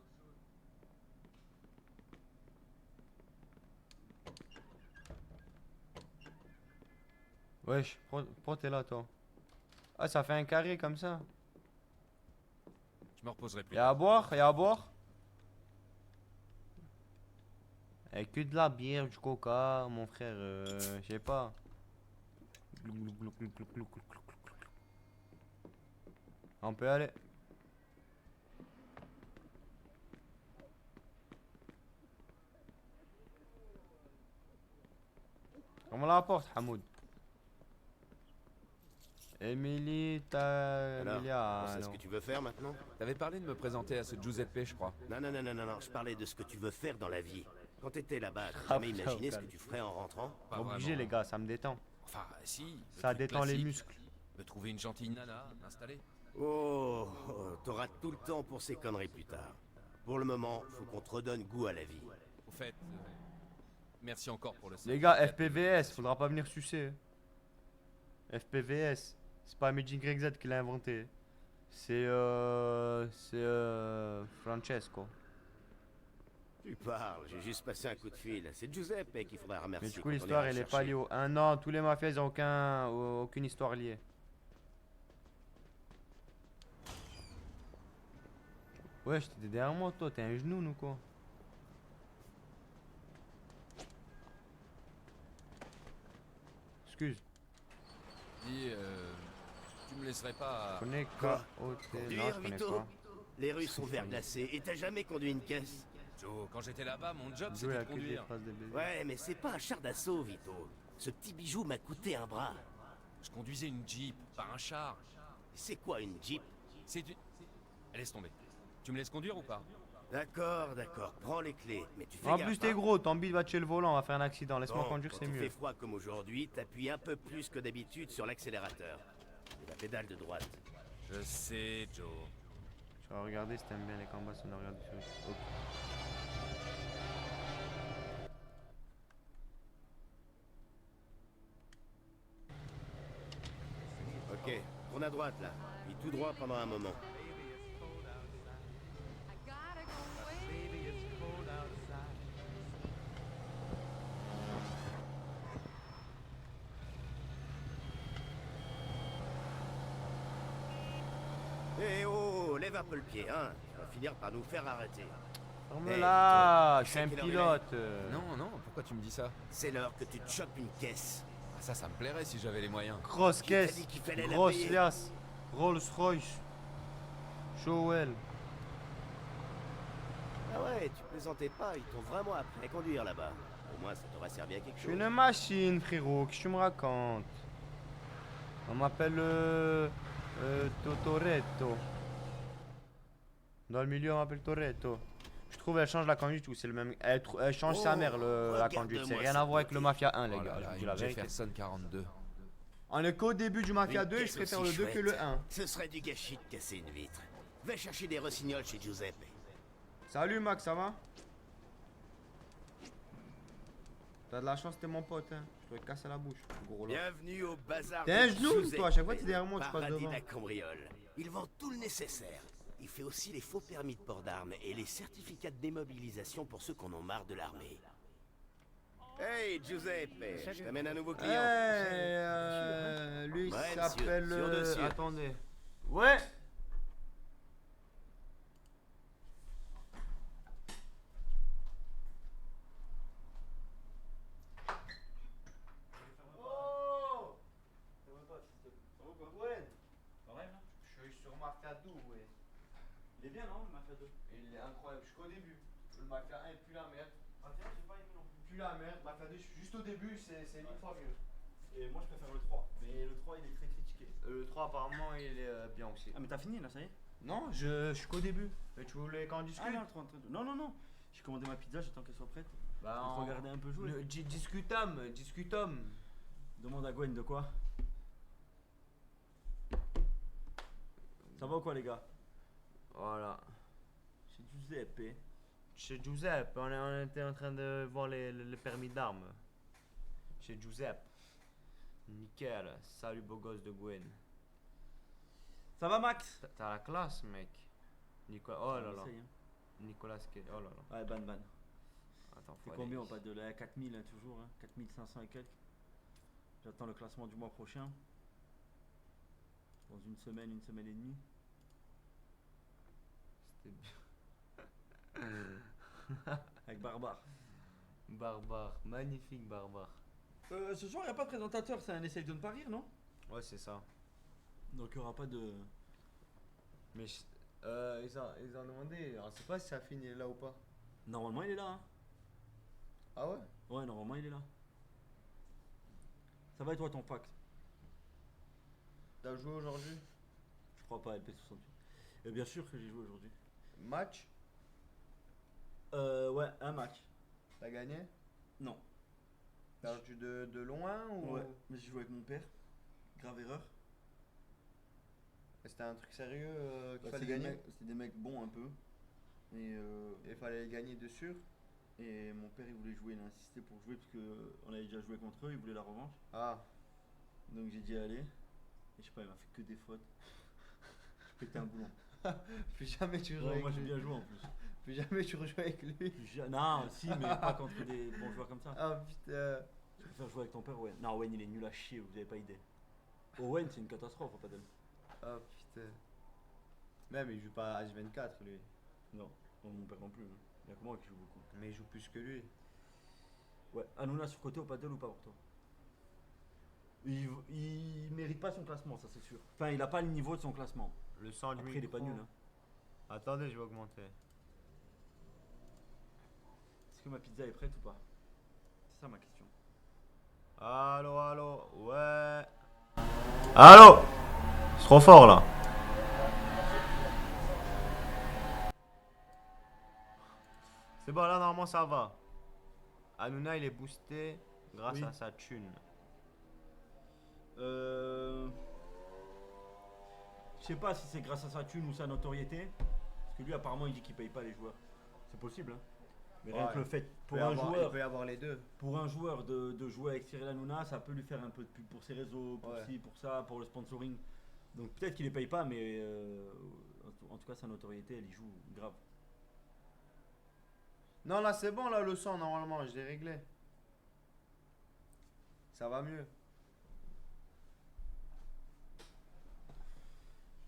Wesh, pourquoi t'es là, toi? Ah, ça fait un carré comme ça. Je me reposerai plus. Y'a à boire? Y'a à boire? Et que de la bière, du coca, mon frère, je sais pas. On peut aller. Comment la porte, Hamoud? Emilie, Alors, Emilia, c'est ce non. que tu veux faire maintenant? T'avais parlé de me présenter à ce Giuseppe, je crois. Non, je parlais de ce que tu veux faire dans la vie. Quand t'étais là-bas, t'as Ah, jamais putain, imaginé ce calme. que tu ferais en rentrant? Pas Obligé, vraiment. les gars, ça me détend. Enfin, si. le Ça truc détend les classique. muscles. Me trouver une gentille nana, m'installer. Oh, t'auras tout le temps pour ces conneries plus tard. Pour le moment, faut qu'on te redonne goût à la vie. Au fait, merci encore pour le Les gars, FPVS, faudra pas venir sucer. FPVS, c'est pas Magic Z qui l'a inventé. C'est Francesco. Tu parles, j'ai juste passé un coup de fil. C'est Giuseppe qu'il faudrait remercier. Mais du coup, quand on l'histoire, ira elle est chercher. pas liée au... Ah non, tous les mafias, ils ont aucune histoire liée. Ouais, j'étais derrière moi, toi, t'es un genou ou quoi? Excuse. Dis, tu me laisserais pas. Je connais Quoi? quoi? Oh, non, Conduire, je connais Vito? pas. Les rues sont verglacées et t'as jamais conduit une caisse. Joe, quand j'étais là-bas, mon job Joe, il c'était a de que des conduire. phrases de bébé. Ouais, mais c'est pas un char d'assaut, Vito. Ce petit bijou m'a coûté un bras. Je conduisais une Jeep, pas un char. C'est quoi une Jeep? C'est du... Laisse tomber. Tu me laisses conduire ou pas? D'accord, d'accord, prends les clés. Mais tu fais En gaffe, plus, t'es hein. gros, ton bide va tuer le volant, on va faire un accident. Laisse-moi Bon, conduire, quand c'est il mieux. fait froid comme aujourd'hui, t'appuies un peu plus que d'habitude sur l'accélérateur. Et la pédale de droite. Je sais, Joe. Tu vas regarder si t'aimes bien les combats, on a regardé sur... Ok. Ok, tourne à droite là. Puis tout droit pendant un moment. Eh oh, lève un peu le pied, hein. Tu vas finir par nous faire arrêter. Ferme-la, Vito, je suis un tu sais quelle heure il est? pilote. Non, non, pourquoi tu me dis ça? C'est l'heure que tu te chopes une caisse. Ah, ça me plairait si j'avais les moyens. Grosse Qui t'a caisse, dit qu'il fallait la grosse payer? liasse, Rolls Royce, Showell. Ah ouais, tu plaisantais pas, ils t'ont vraiment appris à conduire là-bas. Au moins, ça t'aura servi à quelque Je chose. suis une machine, frérot, qu'est-ce que tu me racontes? On m'appelle Toretto. Dans le milieu, on m'appelle Toretto. Je trouve elle change la conduite ou c'est le même. Elle change sa mère la conduite. C'est regarde-moi rien à cette voir avec le beauté. Mafia 1, les Oh gars. là Je là, vous dis une la vérité. Jefferson 42. On est qu'au début du Mafia Une 2 et je caisse préfère aussi le 2 que le chouette. 1. Ce serait du gâchis de casser une vitre. Va chercher des rossignols chez Giuseppe. Salut Max, ça va? T'as de la chance, t'es mon pote, hein. Je dois te casser la bouche, gros là. Bienvenue au bazar. T'es un de genou, Giuseppe, toi, à chaque fois, t'es derrière moi, tu passes paradis devant. de la cambriole. Il vend tout le nécessaire. Il fait aussi les faux permis de port d'armes et les certificats de démobilisation pour ceux qu'on en marre de l'armée. Hey Giuseppe, je t'amène un nouveau client. Lui il Ouais, monsieur, s'appelle. sur dossier. Attendez. Ouais! Oh! Je suis sur Mafia 2, ouais. Il est bien, non, le Mafia 2? Il est incroyable, je suis qu'au début. Le Mafia 1 est plus la merde. Mafia, j'ai pas aimé non plus. Plus la merde, Mafia 2, je suis juste au début, c'est 1000 fois mieux. Et moi, je préfère le 3. Mais le 3, il est très critiqué. Le 3, apparemment, il est bien aussi. Ah, mais t'as fini là, ça y est? Non, je suis qu'au début. Mais tu voulais qu'on discute? Ah, non, le 3, non, non, non. J'ai commandé ma pizza, j'attends qu'elle soit prête. Bah, Je vais regarder un peu jouer. Discutons. Demande à Gwen de quoi? Ça va ou quoi, les gars? Voilà. C'est Giuseppe. Chez Giuseppe, on était en train de voir les permis d'armes. Chez Giuseppe. Nickel. Salut beau gosse de Gwen. Ça va, Max? T'as la classe, mec. Nicolas. Oh là là. Essaye, hein. Nicolas Cage. Oh là là. Ouais, ban. Attends, C'est faut combien aller- on passe de la 4000 hein, toujours, hein, 4500 et quelques. J'attends le classement du mois prochain. Dans une semaine et demie. C'était bien. Avec Barbare. Barbare. Magnifique barbare. Ce soir, il n'y a pas de présentateur, c'est un essaye de ne pas rire, non? Ouais, c'est ça. Donc il n'y aura pas de. Mais ils ont demandé. On sait pas si ça finit là ou pas. Normalement, il est là, hein. Ah ouais? Ouais, normalement, il est là. Ça va et toi, ton pack? T'as joué aujourd'hui? Je crois pas, LP68. Et bien sûr que j'ai joué aujourd'hui. Match? Ouais, un match. T'as gagné? Non. Perdu de loin ou? Ouais, mais j'ai joué avec mon père. Grave erreur. C'était un truc sérieux qu'il Bah, fallait c'est des gagner? mecs- c'est des mecs bons un peu. Et Il fallait gagner de sûr? Et mon père il voulait jouer, il a insisté pour jouer parce que on avait déjà joué contre eux, il voulait la revanche. Ah. Donc j'ai dit allez. Et je sais pas, il m'a fait que des fautes. Je pétais un boulon. Plus jamais tu rejoues Ouais, avec moi j'ai lui. bien joué en plus. Plus jamais tu rejoues avec lui. Non, si, mais pas contre des bons joueurs comme ça. Ah putain. Je préfère jouer avec ton père, Owen. Non, Owen il est nul à chier, vous avez pas idée. Owen c'est une catastrophe, pas d'elle. Ah putain. Même il joue pas à H24 lui. Non, mon père non plus. Hein. Il y a que moi qui joue beaucoup. Mais il joue plus que lui. Ouais, Hanouna sur côté au paddle ou pas pour toi? Il mérite pas son classement, ça c'est sûr. Enfin, il a pas le niveau de son classement. Le sang du Après, il est pas micro. nul. Hein. Attendez, je vais augmenter. Est-ce que ma pizza est prête ou pas? C'est ça ma question. Allô, allô, ouais. Allô. C'est trop fort là. C'est bon, là normalement ça va. Hanouna il est boosté grâce Oui. à sa thune. Je sais pas si c'est grâce à sa thune ou sa notoriété. Parce que lui apparemment il dit qu'il paye pas les joueurs. C'est possible hein. Mais rien Ouais. que le fait pour Il un joueur, peut y avoir les deux. pour un joueur de jouer avec Cyril Hanouna, ça peut lui faire un peu de pub pour ses réseaux, pour Ouais. ci, pour ça, pour le sponsoring. Donc peut-être qu'il les paye pas, mais en tout cas sa notoriété elle y joue grave. Non, là c'est bon, là le son normalement, je l'ai réglé. Ça va mieux.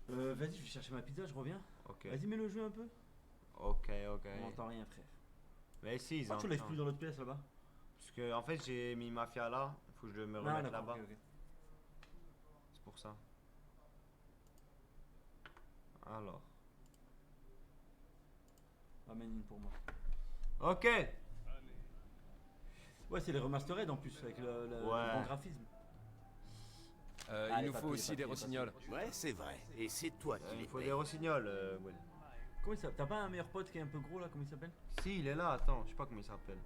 Vas-y, je vais chercher ma pizza, je reviens. Ok. Vas-y, mets le jeu un peu. Ok, ok. On n'entend rien, frère. Mais si, ils Pourquoi tu entendent. l'exclus dans l'autre pièce là-bas? Parce que en fait j'ai mis Mafia là, faut que je me Ah, remette d'accord, là-bas. ok, ok. C'est pour ça. Alors. Ramène une pour moi. Ok. Ouais, c'est les remastered en plus, avec le Ouais. bon graphisme. Il les nous faut papiers, aussi les des papiers, rossignols. Ouais, c'est vrai. Et c'est toi qui Il les faut payes. des rossignols, Will. Comment il s'appelle? T'as pas un meilleur pote qui est un peu gros là, comment il s'appelle? Si, il est là, attends, je sais pas comment il s'appelle.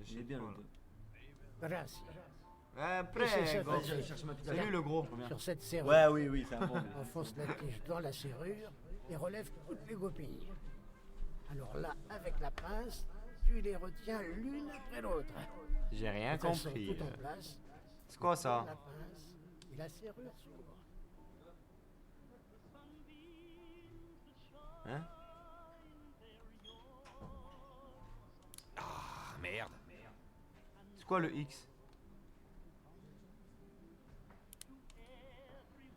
Il est bien le là. deux. Grazie. Après, ça, gros. vas-y. Je vais chercher ma pizza. Salut le gros. Je reviens. Sur cette serrure, Ouais, oui, oui, c'est un bon. enfonce la tige dans la serrure et relève toutes les goupilles. Alors là, avec la pince, tu les retiens l'une après l'autre. J'ai rien Elles sont compris. toutes en place. C'est quoi ça? La pince et la serrure s'ouvre. Hein? Ah merde. C'est quoi le X?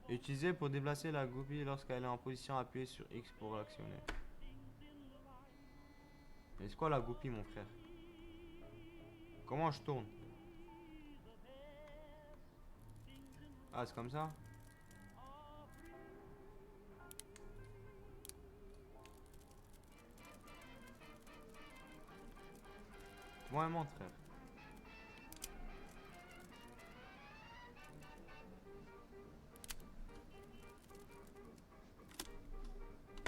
Utilisé pour déplacer la goupille lorsqu'elle est en position appuyée sur X pour l'actionner. Mais c'est quoi la goupille mon frère? Comment je tourne? Ah c'est comme ça? Moi et mon frère.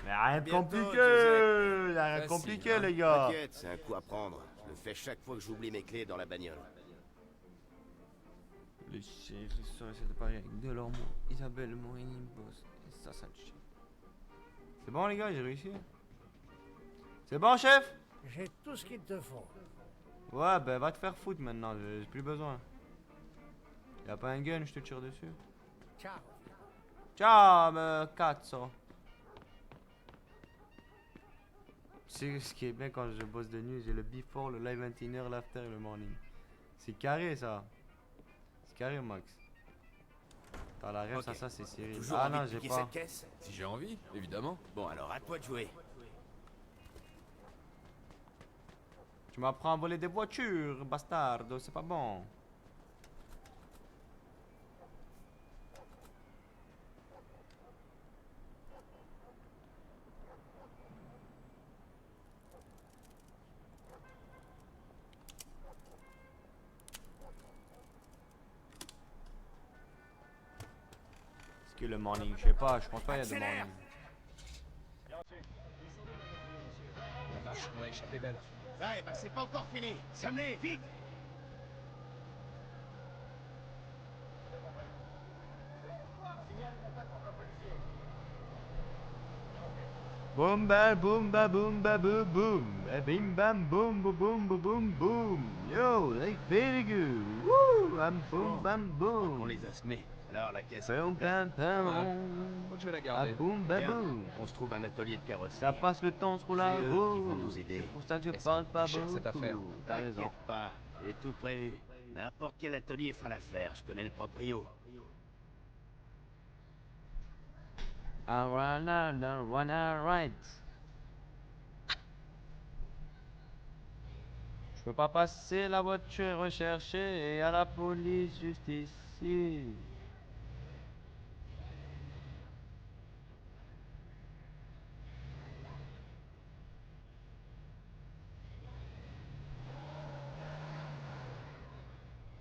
Mais rien de Bientôt, compliqué! Giuseppe. Y'a rien de Facile, compliqué hein. les gars! T'inquiète, c'est un coup à prendre. Je le fais chaque fois que j'oublie mes clés dans la bagnole. Les chefs, ils sont restés de Paris avec Delormeau, Isabelle Morini, Boss et Sasachi. C'est bon les gars, j'ai réussi. C'est bon chef? J'ai tout ce qu'il te faut. Ouais, ben va te faire foutre maintenant, j'ai plus besoin. Y'a pas un gun, je te tire dessus. Ciao. Ciao, cazzo. C'est ce qui est bien quand je bosse de nuit, j'ai le before, le live 21h, l'after et le morning. C'est carré ça. C'est carré Max. T'as la rêve, Ok. ça c'est Cyril. Toujours Ah envie non, de j'ai piquer pas. cette caisse? Si j'ai envie, évidemment. Bon, alors à toi de jouer. Tu m'apprends à voler des voitures, bastardo, c'est pas bon. Est-ce que le morning, je sais pas, je pense pas il y a de morning. Ouais, bah c'est pas encore fini. Sommeil, vite! Boom ba boom ba boom ba boom boom. Bim bam boom boom boom boom boom boom. Yo, like very good. Woo, I'm boom bam boom. On les a semés. Alors la caisse. Boom bam bam. Moi, je vais la Ah garder. boum ba Tiens, boum. on se trouve un atelier de carrosserie. Ça passe le temps sur la C'est eux qui route. vont nous aider. C'est pour ça que je Est-ce parle pas qu'ils cherchent cette beaucoup. affaire? T'as raison. T'inquiète pas, j'ai tout prévu. N'importe quel atelier fera l'affaire, je connais le proprio. Right. Je peux pas passer, la voiture est recherchée et à la police juste ici.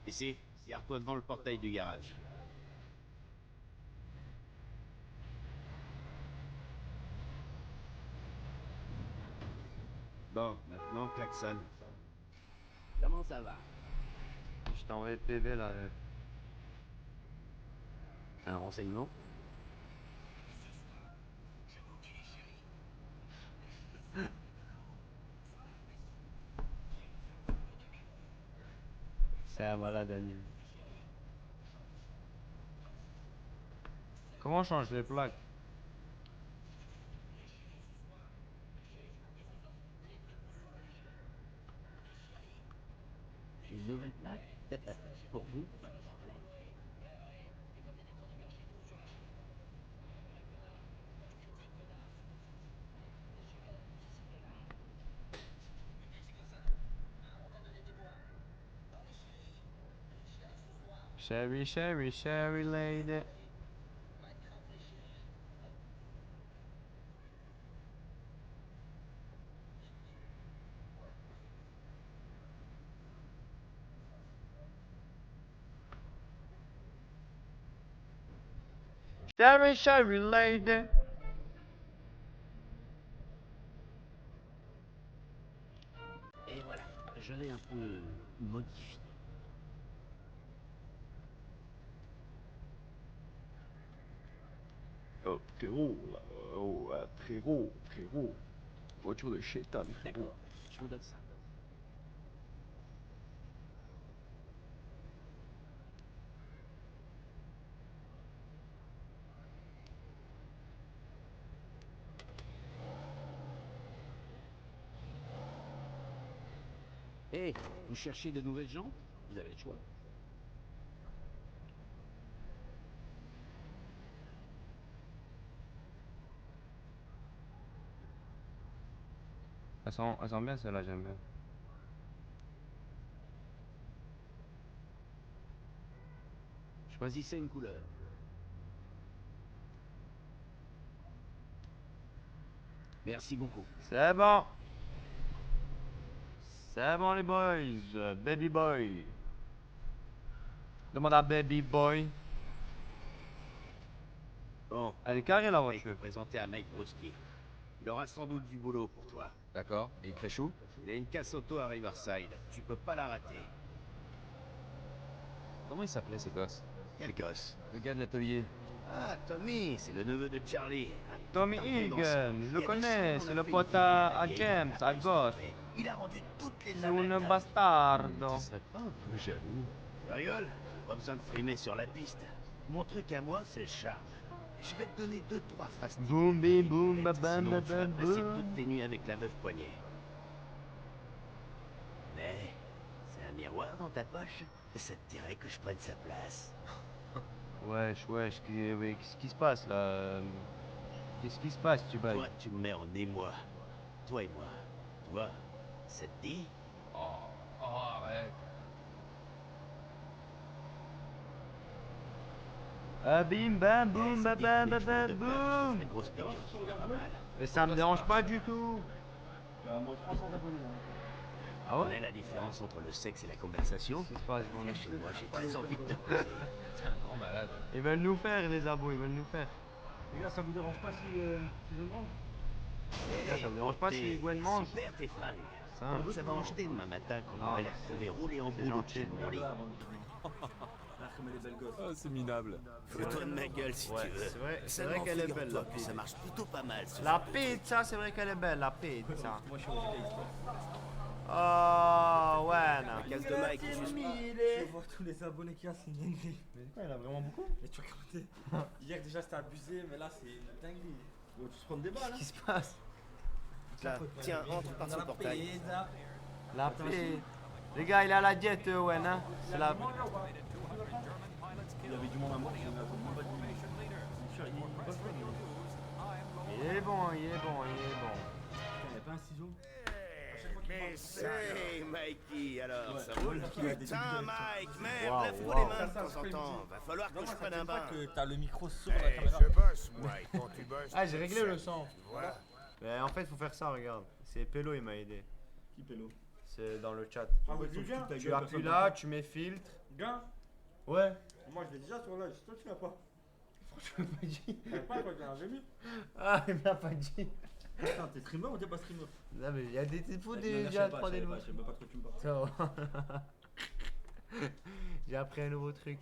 Ici, gare-toi devant le portail du garage. Bon, maintenant, klaxonne. Comment ça va? Je t'ai envoyé le PV là. Un renseignement? C'est un malade, Daniel. Comment on change les plaques? Une nouvelle plaque? Pour vous? Sherry, Sherry, Sherry lady. Sherry, Sherry lady. Et voilà, je l'ai un peu modifié. Oh, frérot, là. Oh, frérot, frérot. Voiture de chétan, frérot. D'accord, je vous donne ça. Hé, vous cherchez de nouvelles gens? Vous avez le choix. Elle sent bien celle-là, j'aime bien. Choisissez une couleur. Merci beaucoup. C'est bon. C'est bon les boys. Baby boy. Demande à baby boy. Bon, Elle est carrée la je vais voiture. te présenter à Mike Broski. Il aura sans doute du boulot pour toi. D'accord, et il Créchou? Il a une casse auto à Riverside. Tu peux pas la rater. Comment il s'appelait ce gosse? Quel gosse? Le gars de l'atelier. Ah, Tommy, c'est le neveu de Charlie. Tommy Egan, je le connais, c'est le pote à James, à Ghost. Il a rendu toutes les C'est un navettes. bastardo. Tu serais pas un peu jaloux? Tu rigoles? Pas besoin de frimer sur la piste. Mon truc à moi, c'est le charme. Je vais te donner 2-3 phrases. Boum, bim, boum, ba, bam, Sinon, ba, tu vas bam, passer boum. toutes tes nuits avec la meuf poignée. Mais, c'est un miroir dans ta poche? Ça te dirait que je prenne sa place? Wesh, qu'est-ce qui se passe là? Qu'est-ce qui se passe, tu bailles? Toi, tu me mets en émoi. Toi et moi. Toi, ça te dit? Oh, arrête. Ah bim bam boum ba bam ba bam Une boum. grosse piquette, c'est pas mal. Mais ça me dérange pas du tout. Ah On ouais? est la différence entre le sexe et la conversation? C'est pas Viens chez moi, j'ai très envie de te poser. C'est un grand malade. Ils veulent nous faire les abos, ils veulent nous faire. Les gars, ça vous dérange pas si je mange? Ça me dérange pas si Gwen mange. Super tes fringues. Ça. Ça va en jeter demain matin quand Ah, on va la trouver rouler en boule au-dessus de mon lit. Oh, c'est minable. Fous-toi de ma gueule si tu veux. C'est vrai qu'elle est belle la Puis pizza. ça marche plutôt pas mal. ce La genre de truc. pizza, c'est vrai qu'elle est belle, la pizza. Moi, je suis obligé Oh, ouais, non. Casse de Mike, juste Je vois tous les abonnés qu'il y a, c'est une dinguerie. Mais quoi, il a vraiment beaucoup? Mais tu vas capter. Hier, déjà, c'était abusé, mais là, c'est une dinguerie. Bon, tu te prends des balles, Qu'est-ce qui se passe? Là, tiens, rentre par son portail. La paix. Les gars, il est à la diète, Owen, hein. C'est la... Il y avait du monde à mort, il y en a moins pas de monde. Il est bon, il est bon, il est bon. Il n'y a pas un ciseau? Mais c'est Mikey, alors, ça Ouais, roule? il a des Putain, débiles. Mike, merde, Waouh, lève-toi waouh. les mains de temps en temps. Va falloir que je prenne un bain. que t'as le micro sur la caméra. Je bosse, moi, et quand tu bosses... Ah, j'ai réglé le son. Voilà. Mais en fait, faut faire ça, regarde. C'est Pélo, il m'a aidé. Qui pélo? C'est dans le chat. Ah ouais, tu viens. Tu appuies là, tu mets filtre, Bien. Ouais. Moi je l'ai déjà sur l'œil, toi tu l'as pas. Franchement, pas dit. Pas quand j'ai vu. Ah, il m'a pas dit. Attends, t'es streamer ou t'es pas streamer? Non, mais il y a des typos Non, déjà je 3D sais nouveau. pas, je sais même pas de quoi tu me parles. Ça va. J'ai appris un nouveau truc.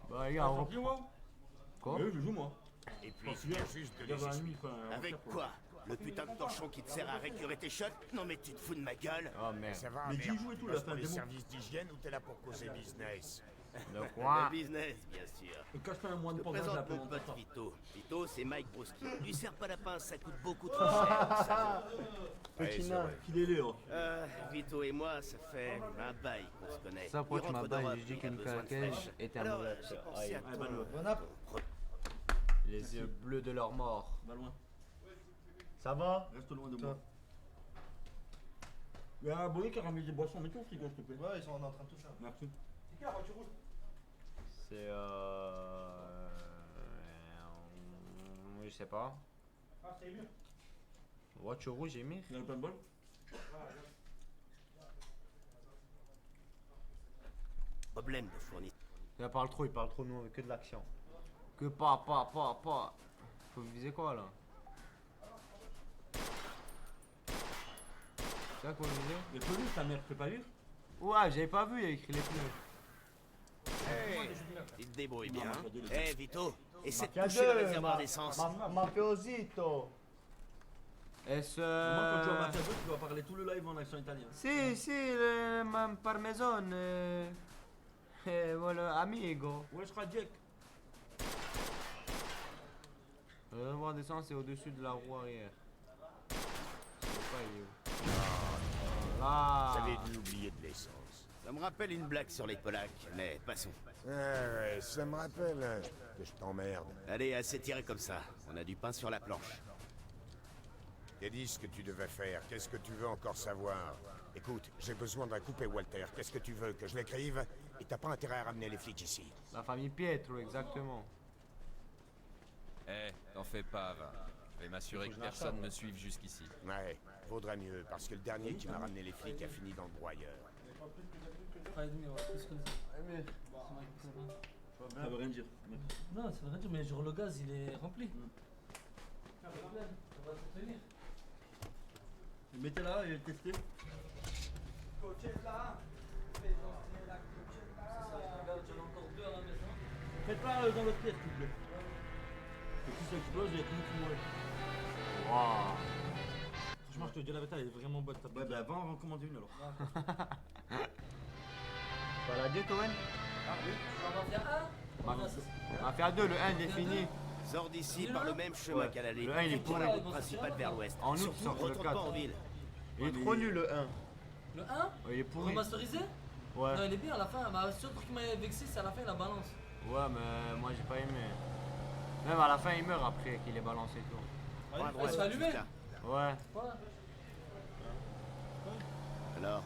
Bah, les gars, on sorti, reprend. Quoi? Oui, je joue moi. Et puis, il vient juste de les essuyer. Avec quoi? Le putain de torchon qui te sert à récurer tes shots? Non mais tu te fous de ma gueule? Oh merde. Ça va, Mais merde. qui joue et tout, Tu là, bosses fin pour les démo. services d'hygiène ou t'es là pour causer business? Le quoi? Le business, bien sûr. Quand je fais un mois Je de te programme, je présente l'appelle mon mon pote patron. Vito. Vito, c'est Mike Broski. Lui sers pas la pince, ça coûte beaucoup trop cher. Petit nain. Qu'il est là. Vito et moi, ça fait un bail qu'on se connaît. Ça, pourquoi Il tu m'as rentre bail, d'Europe, j'ai dit il que a Nicolas besoin de Cage fraîche. était un Alors, mauvais j'ai acteur. pensé à Aïe. toi. Bon app. Les yeux bleus de leur mort. Va loin. Ça va? Reste loin de moi. Il y a un abonné qui a ramené des boissons, mets ton frigo s'il te plaît. Ouais, ils sont en train de tout faire. Merci. C'est qui la voiture rouge? C'est je sais pas. Ah, c'est Emir. Voiture rouge, Emir. Il y a plein de bol. Problème de fournisseur. Il parle trop, nous on veut que de l'action. Que pas. Faut viser quoi là? C'est ça qu'on visait? Les pneus, ta mère, tu peux pas lire? Ouais, j'avais pas vu, il y a écrit les pneus. Hey, il te débrouille bien. Non, Hey Vito, essaie de Mafia toucher le 2, réservoir d'essence. Mafiosito. Est-ce Moi, quand tu vas Mafia 2, tu dois parler tout le live en accent italien. Si, le parmesan. Voilà, amigo. Où est-ce Jack? Le réservoir d'essence est au-dessus de la roue arrière. Je sais pas, il est où? Là. J'avais dû oublier de l'essence. Ça me rappelle une blague sur les Polacs, mais passons. Ouais, ça me rappelle que je t'emmerde. Allez, assez tiré comme ça. On a du pain sur la planche. T'as dit ce que tu devais faire. Qu'est-ce que tu veux encore savoir? Écoute, j'ai besoin d'un coupé Walter. Qu'est-ce que tu veux? Que je l'écrive? Et t'as pas intérêt à ramener les flics ici. La famille Pietro, exactement. T'en fais pas, va. Je vais m'assurer que personne me suive jusqu'ici. Ouais, vaudrait mieux, parce que le dernier qui m'a ramené les flics a fini dans le broyeur. Ça veut rien dire. Non, ça veut rien dire, mais genre le gaz il est rempli. Pas de problème, ça va se tenir. Mettez là et testez. Faites-la dans l'autre pièce, s'il vous plaît. Et si ça explose, il y a tout le monde qui mourrait. Waouh. Franchement, je te dis la vérité, elle est vraiment bonne. Ouais, bah va en commander une alors. Pas la diète, Owen? Ah oui, on va faire un. On va faire 2, le 1 il est fini. Sors d'ici par le même chemin qu'à l'aller. Le 1 il est Et tourne pourri. la route principale vers l'ouest. En août, Surtout, sort le retourne pas 4. en ville. Il est trop nul le 1. Le 1 Ouais, il est pourri. Remasterisé? Ouais. Non, il est bien à la fin. Bah, le seul truc qui m'a vexé, c'est à la fin la balance. Ouais, mais moi j'ai pas aimé. Même à la fin, il meurt après qu'il est balancé et tout. Prends à Ouais, droite, c'est allumé. juste là. Ouais. Voilà. Alors,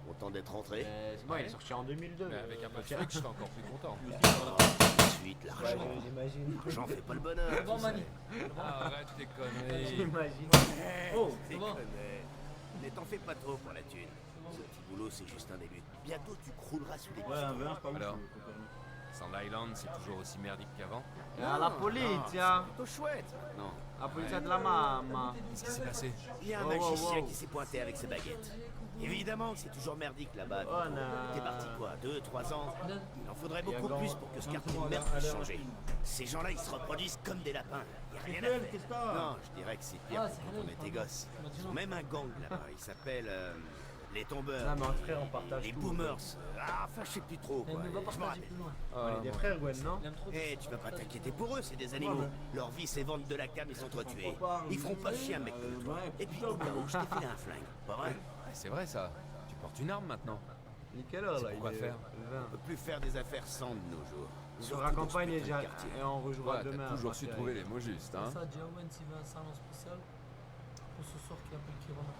content d'être rentré? C'est bon, il est sorti en 2002. Mais avec un peu de fric, je serais encore plus content. Ensuite, l'argent. J'imagine. L'argent fait pas le bonheur. Bon, Mani. Arrête tes conneries. J'imagine. Oh, c'est T'es bon. connais. Mais t'en fais pas trop pour la thune. Ce petit boulot, c'est juste un début. Bientôt, tu crouleras sous les Ouais, un verre, pas ouf. Alors Sand Island, c'est toujours aussi merdique qu'avant. La polizia. Plutôt chouette. Non. La polizia de la mamma. Qu'est-ce qui s'est passé? Il y a un Wow, magicien wow. qui s'est pointé avec ses baguettes. Évidemment que c'est toujours merdique là-bas. Oh, non. T'es parti quoi, 2, 3 ans? Il en faudrait Il y a beaucoup grand- plus pour que ce quartier de merde puisse changer. Ces gens-là, ils se reproduisent comme des lapins. Y a rien à faire. Qu'est-ce que t'as? Non, je dirais que c'est pire Ah, que c'est quand vrai, on était pardon. gosses. Ils ont même un gang là-bas. Il s'appelle les tombeurs. Non, mais entre frères, on partage Les tout. boomers. Ah, enfin, je sais plus trop Mais quoi. ne va Je me partager rappelle. plus loin. On est des frères, Gwen, non? Il aime trop. Eh, tu vas pas t'inquiéter pour eux, c'est des animaux. Leur vie, c'est vendre de la cam et s'entretuer. Ils feront pas chier un mec comme toi. Et puis, au cas où, je t'ai filé un flingue. Pas vrai? C'est vrai ça. Tu portes une arme maintenant. Il est quelle heure là? Pourquoi Il est faire 20. On peut plus faire des affaires sans de nos jours. Sur Surtout la dans ce campagne putain de déjà quartier. et on rejouera Ouais, demain. t'as toujours à su partir trouver de- les mots justes, hein. Ça, Diawen, s'il veut un salon spécial pour ce soir qui appelle Kirona.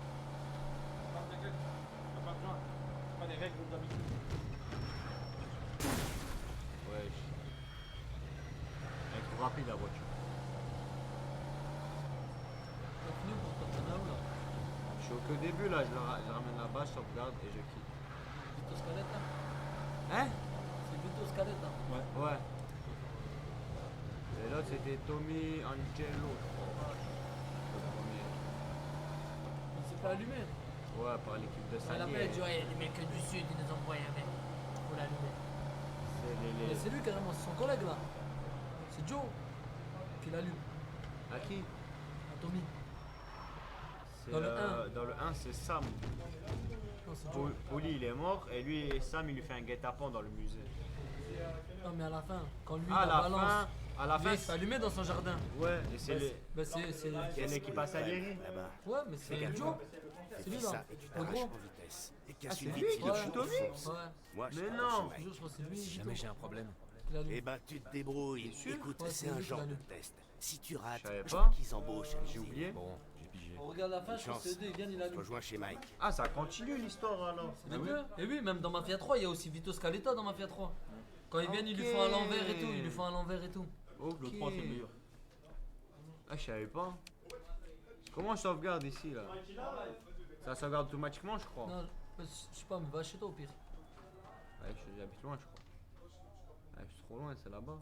Pas des règles d'habitude. Wesh. Elle est trop rapide la voiture. T'as fini pour toi, t'en as où là? Je suis au début là, je ramène la bâche, je sauvegarde et je quitte. Vito Scaletta? Hein? C'est Vito Scaletta. Ouais. Et l'autre c'était Tommy Angelo, je crois. Le premier. Il s'est fait allumer. Ouais, par l'équipe de Il Salier. appelle, il dit ouais, les mecs du sud, ils nous envoient un mec. Faut l'allumer. Mais c'est lui carrément, c'est son collègue là. C'est Joe qui l'allume. À qui? À Tommy. Dans le 1. Dans le 1, c'est Sam. Non, c'est Joe. Poli, il est mort et lui et Sam, il lui fait un guet-apens dans le musée. Non, mais à la fin, quand lui À la la balance, fin, à la lui, fin, il se fait allumer dans son jardin. Ouais, et c'est le. Bah, c'est l'équipe à Salieri. Là-bas. Ouais, mais c'est Joe. C'est lui là. Ça, et tu Le t'arraches gros. en vitesse. Et Ah, casse c'est une lui vitre qui de a fou. Tommy? Ouais. Moi, je Mais t'arrache non. le mec. Je crois que c'est lui. Si jamais j'ai un problème. qui l'allume. Eh ben, tu te débrouilles. Écoute, Ouais, c'est c'est un lui qui genre de l'allume. test. Si tu rates, Je savais je pas. crois qu'ils embauchent. J'ai oublié. Bon, j'ai pigé. On regarde la fin, Bonne je pense que chance. c'est deux, il gagne, il Je te allume. rejoins chez Mike. Ah, ça continue l'histoire alors. Les deux. Et oui, même dans Mafia 3, il y a aussi Vito Scaletta dans Mafia 3. Quand ils viennent, ils lui font à l'envers et tout. Ils lui font à l'envers et tout. Ok. Le 3 c'est le meilleur. Ah, je savais pas. Comment je sauvegarde ici là? Ça sauvegarde automatiquement, je crois. Non, je sais pas, mais va chez toi au pire. Ouais, j'habite loin, je crois. Ouais, je suis trop loin, c'est là-bas.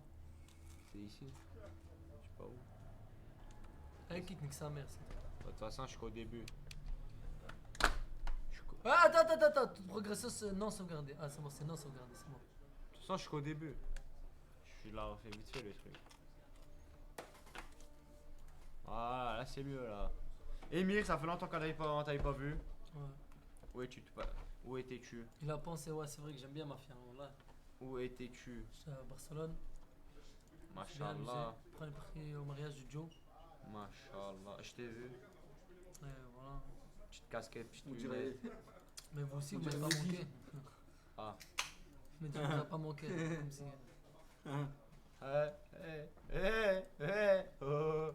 C'est ici. Je sais pas où. Avec qui nique sa mère, c'est. De toute façon, je suis qu'au début. Ah, attends, toute progression, c'est non sauvegardé. Ah, c'est bon, c'est non sauvegardé, c'est bon. De toute façon, je suis qu'au début. Je suis là, refait vite fait le truc. Ah, là c'est mieux là. Emir, ça fait longtemps qu'on t'avait pas vu. Ouais. Où étais-tu? Il a pensé, ouais, c'est vrai que j'aime bien Mafia. Là, Où étais-tu? j'étais à Barcelone. Mashallah. Prends pris au mariage du Joe. Mashallah. Je t'ai vu. Et voilà. Petite casquette, petite On dirait- lunette. Mais vous aussi, On vous m'avez dirait pas Woody. manqué. Ah. Mais tu nous as pas manqué. Comme si. Oh.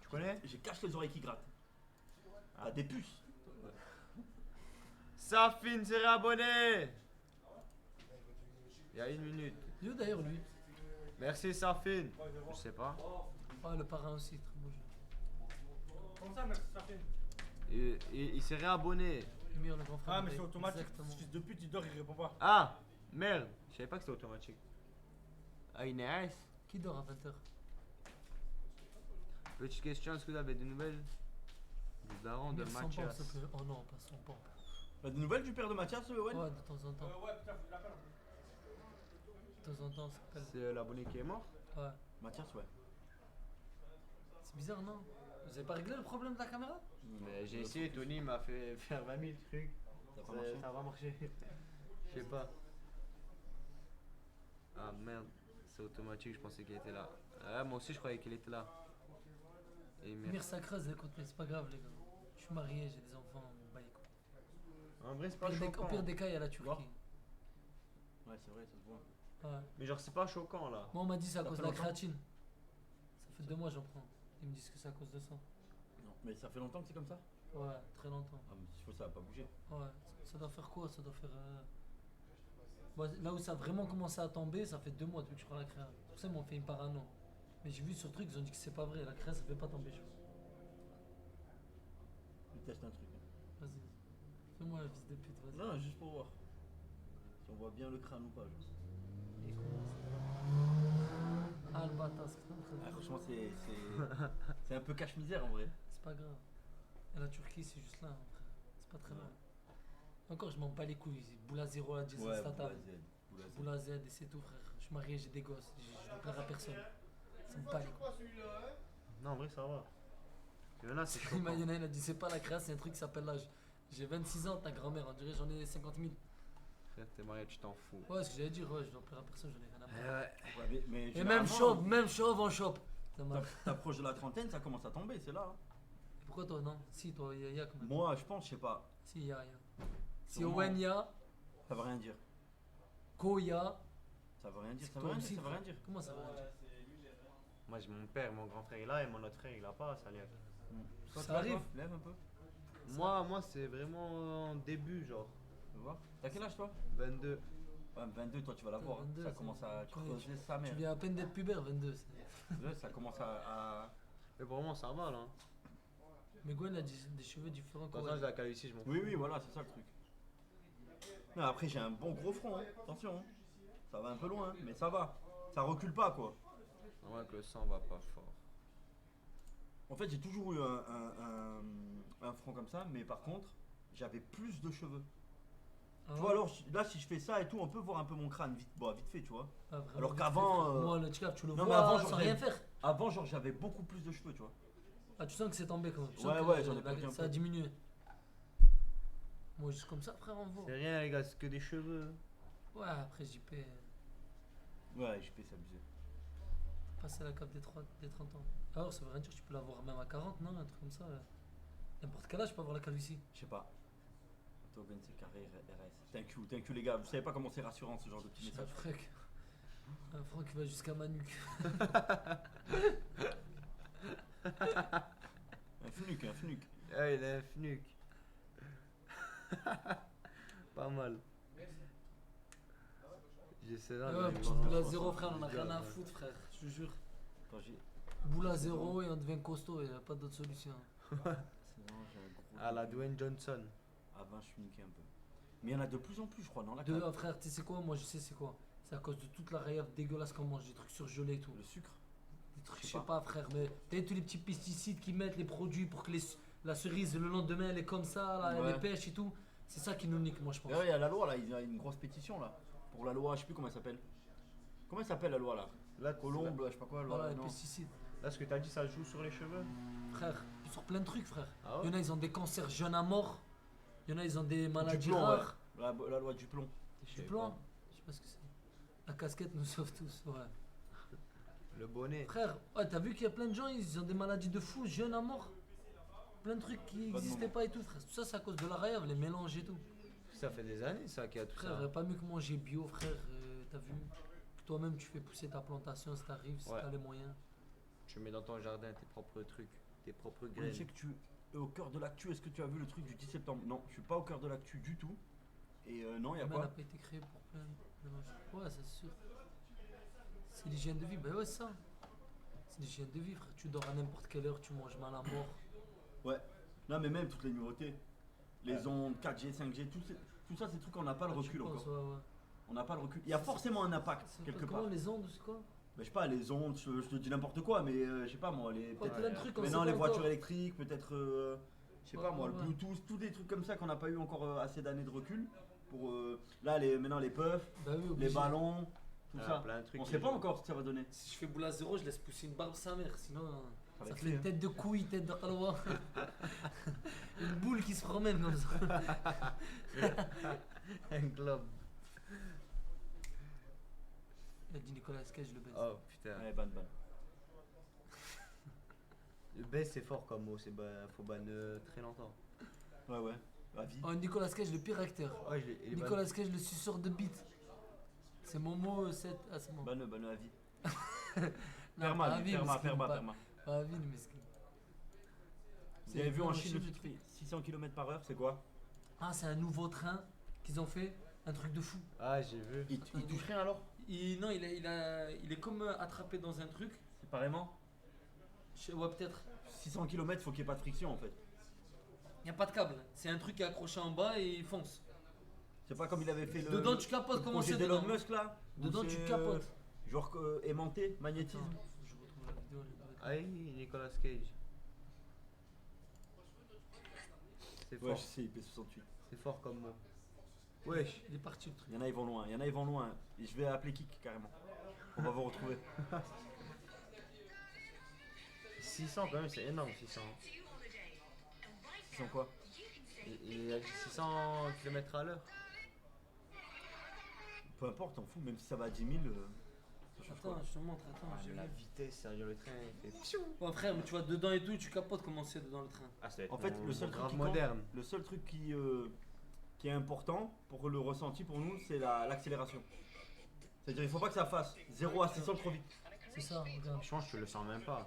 Tu connais? J'ai caché les oreilles qui grattent. T'as des puces. Safin s'est réabonné. Il y a 1 minute. Il est où d'ailleurs lui? Merci Safin. Je sais pas. Ah, le parrain aussi, très beau jeu. Comme ça, merci, ça fait. Il s'est réabonné. Emir, le grand frère. Ah, mais de c'est Ray. automatique. Exactement. Fils de pute, il dort, il répond pas. Ah, merde. Je savais pas que c'était automatique. Ah, il est nice. Qui dort à 20h? Petite question, est-ce que vous avez des nouvelles du daron de Emir, sans pompe, Mathias? s'il te plaît. Oh non, pas sans pompe. T'as des nouvelles du père de Mathias, Owen? Ouais, de temps en temps. Ouais, putain, faut que je l'appelle. De temps en temps, ça s'appelle. C'est l'abonné qui est mort? Ouais. Mathias, ouais. C'est bizarre, non? Vous avez pas réglé le problème de la caméra? Mais j'ai essayé, Tony m'a fait faire 20 000 trucs. Ça a pas marché. Ça va marcher. Je sais pas. Ah merde, c'est automatique, je pensais qu'il était là. Ah, moi aussi je croyais qu'il était là. Et merde. Emir, ça creuse, écoute, mais c'est pas grave, les gars. Je suis marié, j'ai des enfants, on bat les couilles. En vrai, c'est Au pas pire des- choquant. Au pire des cas, il y a la Turquie. Ouais, c'est vrai, ça se voit. Ouais. Mais genre, c'est pas choquant là. Moi, on m'a dit c'est à Ça cause fait de la longtemps créatine. Ça fait 2 mois j'en prends. Ils me disent que c'est à cause de ça. Non, mais ça fait longtemps que c'est comme ça? Ouais, très longtemps. Ah, mais s'il faut, ça va pas bouger. Ouais, ça doit faire quoi? Ça doit faire. Bon, là où ça a vraiment commencé à tomber, ça fait 2 mois depuis que je prends la créa. C'est pour ça qu'ils m'ont fait une parano. Mais j'ai vu sur le truc, ils ont dit que c'est pas vrai. La créa, ça fait pas tomber. Je teste un truc. Vas-y. Fais-moi la fils de pute, vas-y. Non, juste pour voir. Si on voit bien le crâne ou pas. Genre. Et comment ça? Ah, le bâtard, c'est Ah, franchement, c'est un peu cache-misère en vrai. C'est pas grave. Et la Turquie, c'est juste là, frère. C'est pas très loin. Encore, je m'en bats les couilles. Boula 0 à 10, Ouais, c'est la table. Boula Z. Boula Z, et c'est tout, frère. Je suis marié, j'ai des gosses. Je ne plaire à personne. Ça me bat les couilles. Non, en vrai, ça va. Il y en a, c'est Il choquant. y en a, il a dit c'est pas la créa, c'est un truc qui s'appelle l'âge. J'ai 26 ans, ta grand-mère, on dirait j'en ai 50 000. Frère, t'es marié, tu t'en fous. Ouais, ce que j'allais dire, ouais, je dois plaire à personne, j'en ai rien à faire. Ouais. Mais Et même chauve, on chope. T'approches de la trentaine, ça commence à tomber, c'est là. Hein. Pourquoi toi, non? Si, toi, il y a quand même. Moi, je pense, je sais pas. Si, il y a. Si Sûrement. Owen y a, Ça veut rien dire. Ko y a. Ça veut rien dire, ça toi veut rien aussi, dire, ça veut rien frère. dire. Comment ça veut rien dire? Moi, j'ai mon père, mon grand frère est là et mon autre frère il a pas, ça lève. Toi, Ça tu vas, arrive. toi Lève un peu. Moi, c'est vraiment en début, genre. Tu vois. T'as quel âge toi? 22. Ouais, 22, toi tu vas l'avoir. 22, Ça c'est- commence à tu- creuser sa Tu mère. viens à peine d'être pubère, 22. Ouais, ça commence à... Mais pour moi, ça va là. Mais Gwen a des cheveux différents De toute façon, j'ai la calvitie, je m'en fous. Oui, oui, voilà, c'est ça le truc. Non, après j'ai un bon gros front, hein. Attention. Hein. Ça va un peu loin, mais ça va. Ça recule pas quoi. À moins que le sang va pas fort. En fait, j'ai toujours eu un front comme ça, mais par contre, j'avais plus de cheveux. Ah Tu ouais. vois, alors là, si je fais ça et tout, on peut voir un peu mon crâne vite, bon, vite fait, tu vois. Ah, vraiment, Alors vite qu'avant. fait, frère. Moi, le tic-tac, tu le non, vois mais avant, sans genre, rien faire. Avant, genre, j'avais beaucoup plus de cheveux, tu vois. Ah, tu sens que c'est tombé quand même. Tu sens Ouais, que ouais, j'en ai perdu un ça a peu. diminué. Moi, juste comme ça, frère, on voit. C'est rien, les gars, c'est que des cheveux. Ouais, après, JP, Ouais, JP, c'est abusé. passer la cape des 30 ans. Alors, ça veut rien dire, tu peux l'avoir même à 40, non? Un truc comme ça. N'importe quel âge, tu peux avoir la calvitie. Je sais pas. Togan, c'est carré, RS. Thank you, les gars. Vous savez pas comment c'est rassurant ce genre de petit message. Frère. Un frère qui va jusqu'à ma nuque. Un fnuc. Ah, il a un fnuc. Pas mal. J'essaie là. Ouais, petite boule à zéro, frère, on a rien à foutre, frère, je te jure. Boule à zéro et on devient costaud, il n'y a pas d'autre solution. À la Dwayne Johnson. Avant, je suis niqué un peu. Mais il y en a de plus en plus, je crois, non la De, frère, tu sais quoi? Moi, je sais c'est quoi. C'est à cause de toute la rayave dégueulasse qu'on mange, des trucs surgelés et tout. Le sucre. Des trucs, je sais pas, frère, mais t'as tous les petits pesticides qu'ils mettent, les produits pour que la cerise le lendemain elle est comme ça, là, Ouais. elle pêche et tout. C'est ça qui nous nique, moi, je pense. Ouais, il y a la loi là, il y a une grosse pétition là. Pour la loi, je sais plus comment elle s'appelle. Comment elle s'appelle la loi là? La Colombe, je sais pas quoi, la loi. Voilà, les non. pesticides. Là, ce que t'as dit, ça joue sur les cheveux? Frère, sur plein de trucs, frère. Ah ouais? Il y en a, ils ont des cancers jeunes à mort. Il y en a, ils ont des maladies Du plomb, rares. ouais. La loi du plomb. Du plomb? Je sais pas ce que c'est. La casquette nous sauve tous, ouais. Le bonnet. Frère, ouais, t'as vu qu'il y a plein de gens, ils ont des maladies de fou, jeunes à mort. Plein de trucs qui Pas de n'existaient moment. pas et tout, frère. Tout ça, c'est à cause de la rayave, les mélanges et tout. Ça fait des années, ça, qu'il y a tout Frère, ça. pas mieux que manger bio, frère. T'as vu? Toi-même, tu fais pousser ta plantation si t'arrives, si Ouais. t'as les moyens. Tu mets dans ton jardin tes propres trucs, tes propres Je graines. sais que tu es au cœur de l'actu. Est-ce que tu as vu le truc du 10 septembre? Non, je suis pas au cœur de l'actu du tout. Et non, il y a Le quoi? n'a pas été créé pour plein de... Ouais, c'est sûr. C'est l'hygiène de vie, bah ouais, c'est ça. C'est l'hygiène de vie, frère. Tu dors à n'importe quelle heure, tu manges mal à mort. Ouais. Non, mais même toutes les nouveautés. Les Ouais. ondes, 4G, 5G, tout ça, c'est des trucs qu'on n'a pas le Ah, tu recul penses, encore. ouais, ouais. On n'a pas le recul. Il y a forcément un impact C'est quelque pas part. comment les ondes, c'est quoi? Je sais pas, les ondes, je te dis n'importe quoi, mais je sais pas moi, Pas plein de trucs, on maintenant sait les pas voitures encore. électriques, peut-être, je sais Ouais, pas moi, ouais, le ouais. Bluetooth, tous des trucs comme ça qu'on n'a pas eu encore assez d'années de recul. Pour là, maintenant les puffs, Bah oui, les obligé. ballons, tout Ah, ça. plein de trucs On qui sait pas jouent. encore ce que ça va donner. Si je fais boule à zéro, je laisse pousser une barbe sa mère, sinon va ça être fait fait, une hein. tête de couille, tête de halwa. Une boule qui se promène comme ça. Un globe. Il a dit Nicolas Cage, le baisse. Oh putain. Ouais, ban. Le baisse, c'est fort comme mot, faut ban très longtemps. Ouais, à vie. Oh, Nicolas Cage, le pire acteur. Ouais, il est Nicolas Cage, le suceur de bite. C'est mon mot, c'est mon. Ban à vie. Non, Perma, pas à vie, mesquine, perma. Pas à vie, le mesquine. Vous avez vu en en Chine le Chine, truc qui fait 600 km/h, c'est quoi? Ah, c'est un nouveau train qu'ils ont fait, un truc de fou. Ah, j'ai vu. Il touche rien alors? Non, il est comme attrapé dans un truc. Séparément? Ouais, peut-être. 600 km, faut qu'il n'y ait pas de friction en fait. Il n'y a pas de câble. C'est un truc qui est accroché en bas et il fonce. C'est pas comme il avait fait le. Dedans, tu capotes, le comment projet c'est d'Elon dedans Musk là? Dedans, Où tu c'est, capotes. Genre aimanté, magnétisme. Attends, je retrouve la vidéo. Ah oui, Nicolas Cage. C'est Ouais, fort. je sais, IP68. C'est fort comme mot. Wesh. Il est parti le truc. Il y en a, ils vont loin. Et je vais appeler Kik carrément. On va vous retrouver. 600 quand même, c'est énorme 600. Ils sont quoi? Il a dit 600 km à l'heure. Peu importe, t'en fous, même si ça va à 10 000. Ça change Attends, quoi. je te montre, attends. Ah, j'ai la vu. vitesse, sérieux, le train il fait. Ouais, frère, mais tu vois dedans et tout, tu capotes comment c'est dedans le train. Ah, ça va être En fait, mon- le seul mon truc grave qui moderne. compte, le seul truc qui est important pour le ressenti pour nous, c'est l'accélération. C'est-à-dire, il faut pas que ça fasse 0 à 600 trop vite. C'est ça, regarde. Je pense que tu le sens même pas.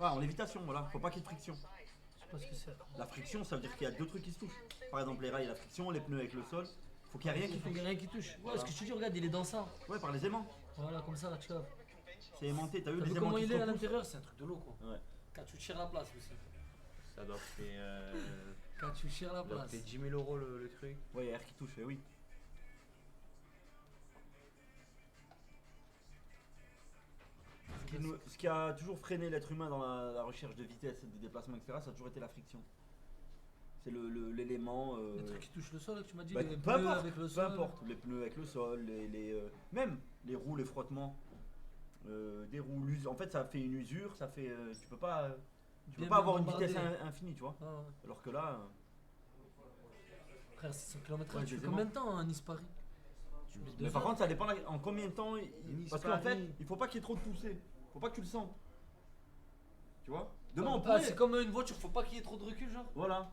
Ah, en lévitation, voilà. Faut pas qu'il y ait de friction. Je sais pas ce que c'est. La friction, ça veut dire qu'il y a deux trucs qui se touchent. Par exemple, les rails et la friction, les pneus avec le sol. Faut qu'il y ait rien qui Il faut qu'il y touche. ait rien qui touche. Ouais, ce que je te dis, regarde, il est dans ça. Ouais, par les aimants. Voilà, comme ça, là, tu vois. C'est aimanté, t'as vu T'as les vu aimants comment qui il se est à repoussent? l'intérieur? C'est un truc de l'eau, quoi. Ouais. Quand tu tires la place aussi. Ça doit faire Quand tu chires la Donc place. c'est 10 000 euros le truc. Ouais, air qui touche, oui. Ce qui a toujours freiné l'être humain dans la recherche de vitesse, de déplacement, etc., ça a toujours été la friction. C'est l'élément. Les trucs qui touchent le sol, là, que tu m'as dit, Bah, les peu pneus importe, avec le peu sol. importe, les pneus avec le sol, même les roues, les frottements, des roues, en fait ça fait une usure, ça fait, tu peux pas Bien avoir une bombardé. vitesse infinie, tu vois. Ah ouais. Alors que là, Frère, 600 km/h, Ouais, tu fais aisément. combien de temps à Nice-Paris? Tu mets 2 mais par heures. contre ça dépend en combien de temps, parce qu'en fait Nice-Paris. il faut pas qu'il y ait trop de poussée, faut pas que tu le sens, tu vois. Demain Ah, on pourrait, c'est comme une voiture, faut pas qu'il y ait trop de recul, genre. voilà,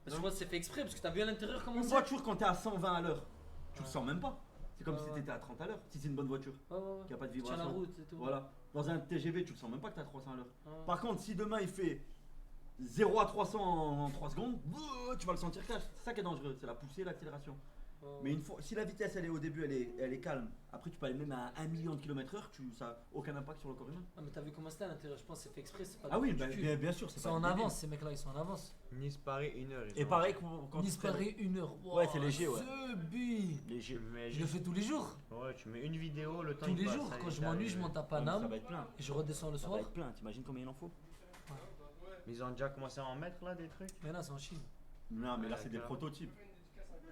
Parce que moi, c'est fait exprès, parce que t'as vu à l'intérieur comment une c'est. voiture quand t'es à 120 à l'heure, tu le sens même pas. C'est comme Ouais, si ouais. t'étais à 30 à l'heure, si c'est une bonne voiture, Ouais, ouais, ouais. qui a pas de Tu tiens la vibration. route et tout. Voilà. Dans un TGV, tu le sens même pas que t'es à 300 à l'heure. Ouais. Par contre, si demain il fait 0 à 300 en 3 secondes, tu vas le sentir clash. C'est ça qui est dangereux, c'est la poussée, l'accélération. Ouais. Mais une fois, si la vitesse elle est au début, elle est calme, après tu peux aller même à 1 million de km/h, ça n'a aucun impact sur le corps humain. Ah, mais t'as vu comment c'était à l'intérieur, je pense que c'est fait exprès, c'est pas Ah oui, du bah, cul. bien sûr, Ils c'est sont pas en du débile. avance, ces mecs-là, ils sont en avance. Nice-Paris, 1 heure. Et pareil quand Nice tu traînes- Paris, 1 heure. Ouais, c'est léger, ouais. Ce but. Léger. Je le fais tous les jours. Ouais, tu mets une vidéo, le temps Tous il les passe, jours, ça y quand est, je m'ennuie, je t'arrives. monte à Ça Paname va être plein. et je redescends le Ça soir. va être plein, t'imagines combien il en faut? Mais ils ont déjà commencé à en mettre là des trucs. Mais là, c'est en Chine. Non, mais là c'est des D'accord. prototypes.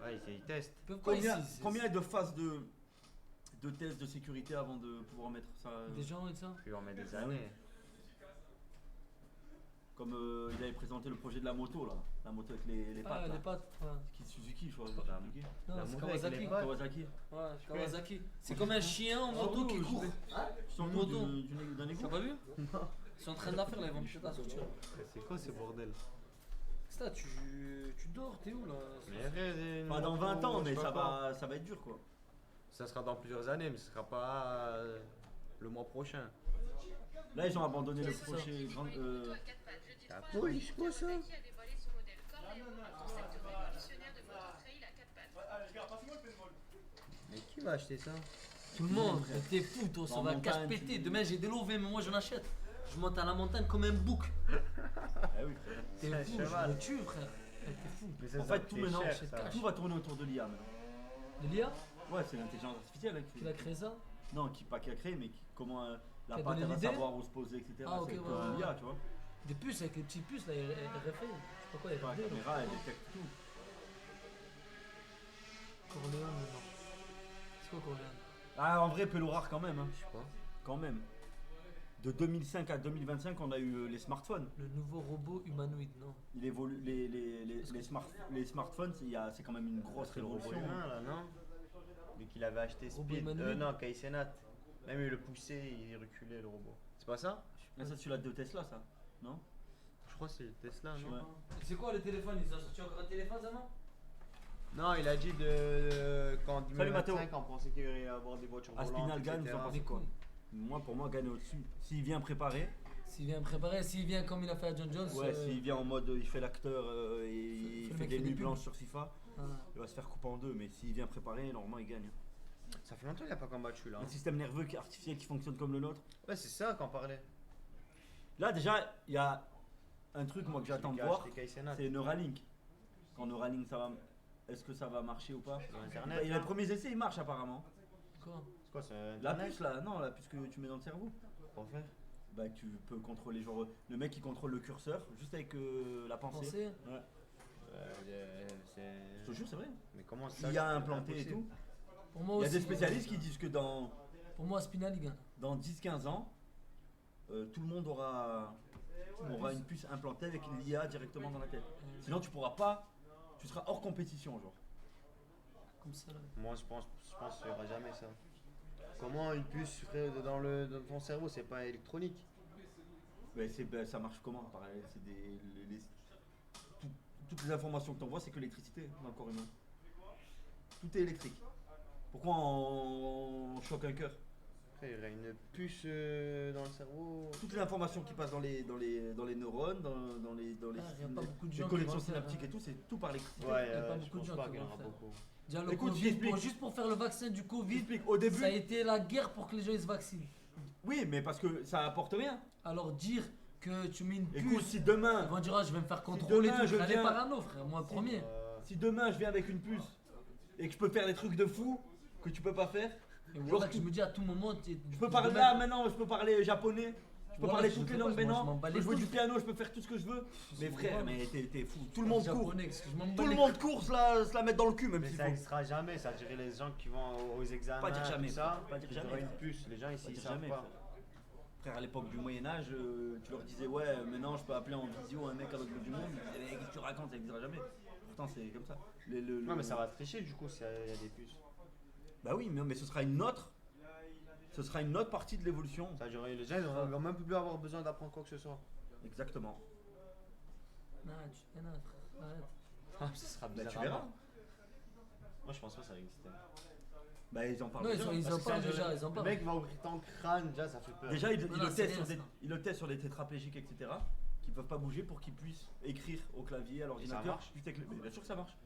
Ouais, ils testent. Ils peuvent pas Combien, ici. combien de phases de tests de sécurité avant de pouvoir mettre ça Des gens et ça. Puis on met des Ah oui. années. Comme il avait présenté le projet de la moto là, la moto avec les pattes. Ah, là. les pattes. Ouais. Qui Suzuki, je crois. La- Suzuki. Non, La c'est moto avec Kawasaki. les pattes. Kawasaki. Ouais, Kawasaki. C'est comme un chien en moto qui court. Sur Une le moto. d'un T'as égout. pas vu? Ils sont en train de la faire là, ils vont peut-être la sortir. C'est quoi ce bordel? C'est ça, tu dors, t'es où là? Pas dans 20 ans, mais ça va être dur quoi. Ça sera dans plusieurs années, mais ce sera pas le mois prochain. Là ils ont abandonné le C'est ça. projet grand. Ah, oui, c'est quoi ça? Mais qui va acheter ça? Tout le monde, mais t'es fou toi, ça En va montagne, cache péter. tu- Demain j'ai des lovés, mais moi j'en achète. Je monte à la montagne comme un bouc. Ah oui, frère. T'es C'est un fou, cheval. je me tue frère. Eh, T'es fou. Mais ça, En ça fait, coûte tout maintenant, cher, ça. tout va tourner autour de l'IA maintenant. De l'IA Ouais, c'est l'intelligence artificielle hein, Qui a créé ça? Non, pas qui a créé, mais comment la Qui a patte donné elle va l'idée savoir où se poser, etc. Ah, ok, c'est ouais, comme ouais. l'IA, tu vois. Des puces avec les petites puces là, RFA. Je sais pas quoi, La RFA. caméra, elle détecte tout. Corléone maintenant. C'est quoi Corléone? Ah, en vrai, peu rare quand même. Hein. Je sais pas. Quand même. De 2005 à 2025, on a eu les smartphones. Le nouveau robot humanoïde, non? Il évolue, les smartphones, c'est quand même une grosse C'est le robot révolution. humain là, non? Vu qu'il avait acheté Robot Speed. humanoïde. Non, Kai Cenat. Même il le poussait, il reculait le robot. C'est pas ça? Là, ça, c'est celui-là de Tesla, ça. Non? Je crois que c'est le Tesla, non? Ouais. C'est quoi le téléphone? Ils ont sorti encore un téléphone ça, non? Non, il a dit qu'en Salut, Mathéo. 2025, on pensait qu'il y aurait avoir des voitures volantes, Aspinal gagne, etc. vous en pensez Mais quoi? cool. Moi, pour moi, gagne au-dessus. S'il vient préparé, S'il vient préparer, s'il vient comme il a fait à John Jones. ouais, s'il vient en mode il fait l'acteur et il le fait mec des fait des nuits pubs. blanches sur FIFA, Ah. il va se faire couper en deux. Mais s'il vient préparé, normalement, il gagne. Ça fait longtemps qu'il a pas combattu là. Un système nerveux artificiel qui fonctionne comme le nôtre. Ouais, c'est ça qu'on parlait. Là, déjà, il y a un truc moi que j'attends de voir, c'est Neuralink. Quand Neuralink, est-ce que ça va marcher ou pas? Internet, Les hein. premiers essais, ils marchent apparemment. Quoi? C'est quoi, c'est La Internet? puce là, non, la puce que tu mets dans le cerveau. Pour faire? Bah, tu peux contrôler, genre, le mec qui contrôle le curseur juste avec la pensée. Pensée? Ouais. C'est. Je te jure, c'est vrai. Mais comment ça? Il y a c'est implanté et impossible. tout. Pour moi Il y a aussi. des spécialistes qui disent que dans Pour moi, Spinal il gagne. 10-15 ans, tout le monde aura une puce implantée avec l'IA directement dans la tête. Sinon, tu pourras pas. Tu seras hors compétition, genre. Comme ça là. Moi, je pense qu'il n'y aura jamais ça. Comment une puce ferait dans ton cerveau? C'est pas électronique. Mais ça marche comment? Pareil, c'est toutes les informations que tu envoies, c'est que l'électricité dans le corps humain. Tout est électrique. Pourquoi on choque un cœur? Après, il y aurait une puce dans le cerveau. Toutes les informations qui passent dans les neurones, dans les y a pas beaucoup de les gens qui connexions vont le faire, synaptiques hein. et tout, c'est tout par l'électricité. Ouais, Il y a pas je beaucoup de pense gens pas qui qu'il y en vont aura le faire. beaucoup. Déjà, le Écoute, Covid, j'explique. juste pour faire le vaccin du Covid, J'explique. Au début, ça a été la guerre pour que les gens ils se vaccinent. oui, mais parce que ça apporte rien. Alors dire que tu mets une puce. Écoute, si demain. Ils vont dire, ah, je vais me faire contrôler. demain, tout. je Allez, viens- parano, frère, moi le premier. Si demain je viens avec une puce et que je peux faire des trucs de fou que tu peux pas faire. Et voilà que je me dis à tout moment. Je peux parler là maintenant, je peux parler japonais. Je peux Voilà, parler je toutes sais les pas, langues moi, je maintenant. m'en bats Je les peux jouer couilles. du piano, je peux faire tout ce que je veux. Mais frère, mais t'es fou. Tout le monde court. Japonais, parce que je m'en bats Tout le les monde court se la mettre dans le cul même Mais s'il ça faut. n'existera jamais, ça dirait les gens qui vont aux examens. Pas dire jamais, tout ça, pas dire ils jamais, auraient une frère. puce. Les gens ici Pas ils dire savent jamais, pas. Frère, à l'époque du Moyen-Âge, tu leur disais, ouais, maintenant je peux appeler en visio un mec à l'autre bout du monde. Ils disaient, qu'est-ce que tu racontes, ça n'existera jamais. Pourtant, c'est comme ça. Non, mais ça va tricher du coup s'il y a des puces. Bah oui, mais ce sera une autre. Ce sera une autre partie de l'évolution. Ça va durer. Les gens ils vont même plus avoir besoin d'apprendre quoi que ce soit. Exactement. Non, tu non, frère, arrête. Ah, ce sera bizarre. tu verras. Moi je pense pas que ça va exister. Bah ils en parlent Non, déjà. ils en Parce que parlent ça, déjà, ils en Le parlent. mec va ouvrir ton crâne, déjà ça fait peur. Déjà, il Non, le c'est teste rien, sur ça. il le teste sur les tétraplégiques, etc. Qui peuvent pas bouger pour qu'ils puissent écrire au clavier, à l'ordinateur. marche juste avec mais bien sûr que ça marche.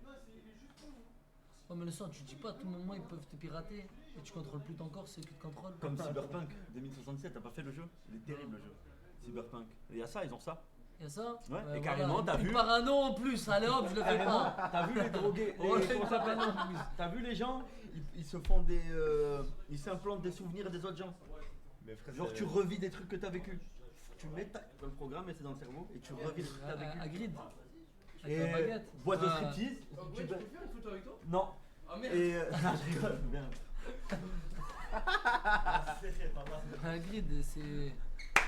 Oh, mais le sang, tu dis pas à tout moment ils peuvent te pirater. Et tu contrôles plus ton corps, c'est eux qui te contrôlent. Comme Cyberpunk 2067, t'as pas fait le jeu? Il est terrible le jeu. Cyberpunk. Et il y a ça, ils ont ça. Y'a ça? Ouais, et carrément, t'as vu. Parano en plus, allez hop, je le fais Carrément, pas. t'as vu les drogués, Oh, les- les comment ça s'appelle parano. T'as vu les gens, ils se font des, ils s'implantent des souvenirs des autres gens. Mais frère, Genre c'est- tu revis des trucs que t'as vécu. Tu mets dans le programme et c'est dans le cerveau et tu revis des trucs que t'as vécu. À grid. Avec la Et baguette. boîte de Ah. striptease. Ouais, je peux faire une photo avec toi? Non. Ah merde. Et non, je rigole, bien. Un grid, c'est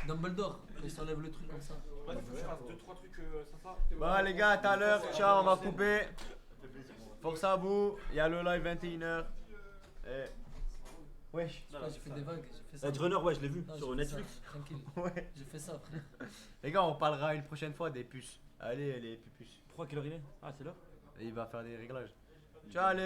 Dumbledore. Il s'enlève le truc comme ça. Ouais, faut que je fasse 2-3 trucs sympas. Bon les gars, à tout à l'heure, ciao, on va couper. Force à vous, il y a le live 21h. Et... Wesh. Ouais, j'ai fait des vagues, j'ai fait ça. Edge Runner, ouais, je l'ai vu Non, sur j'ai fait ça, Netflix. Tranquille. Ouais. J'ai fait ça, frère. Les gars, on parlera une prochaine fois des puces. Allez, les puces. Pourquoi quelle heure il est? Ah, c'est l'heure? Et il va faire des réglages. Ciao, allez.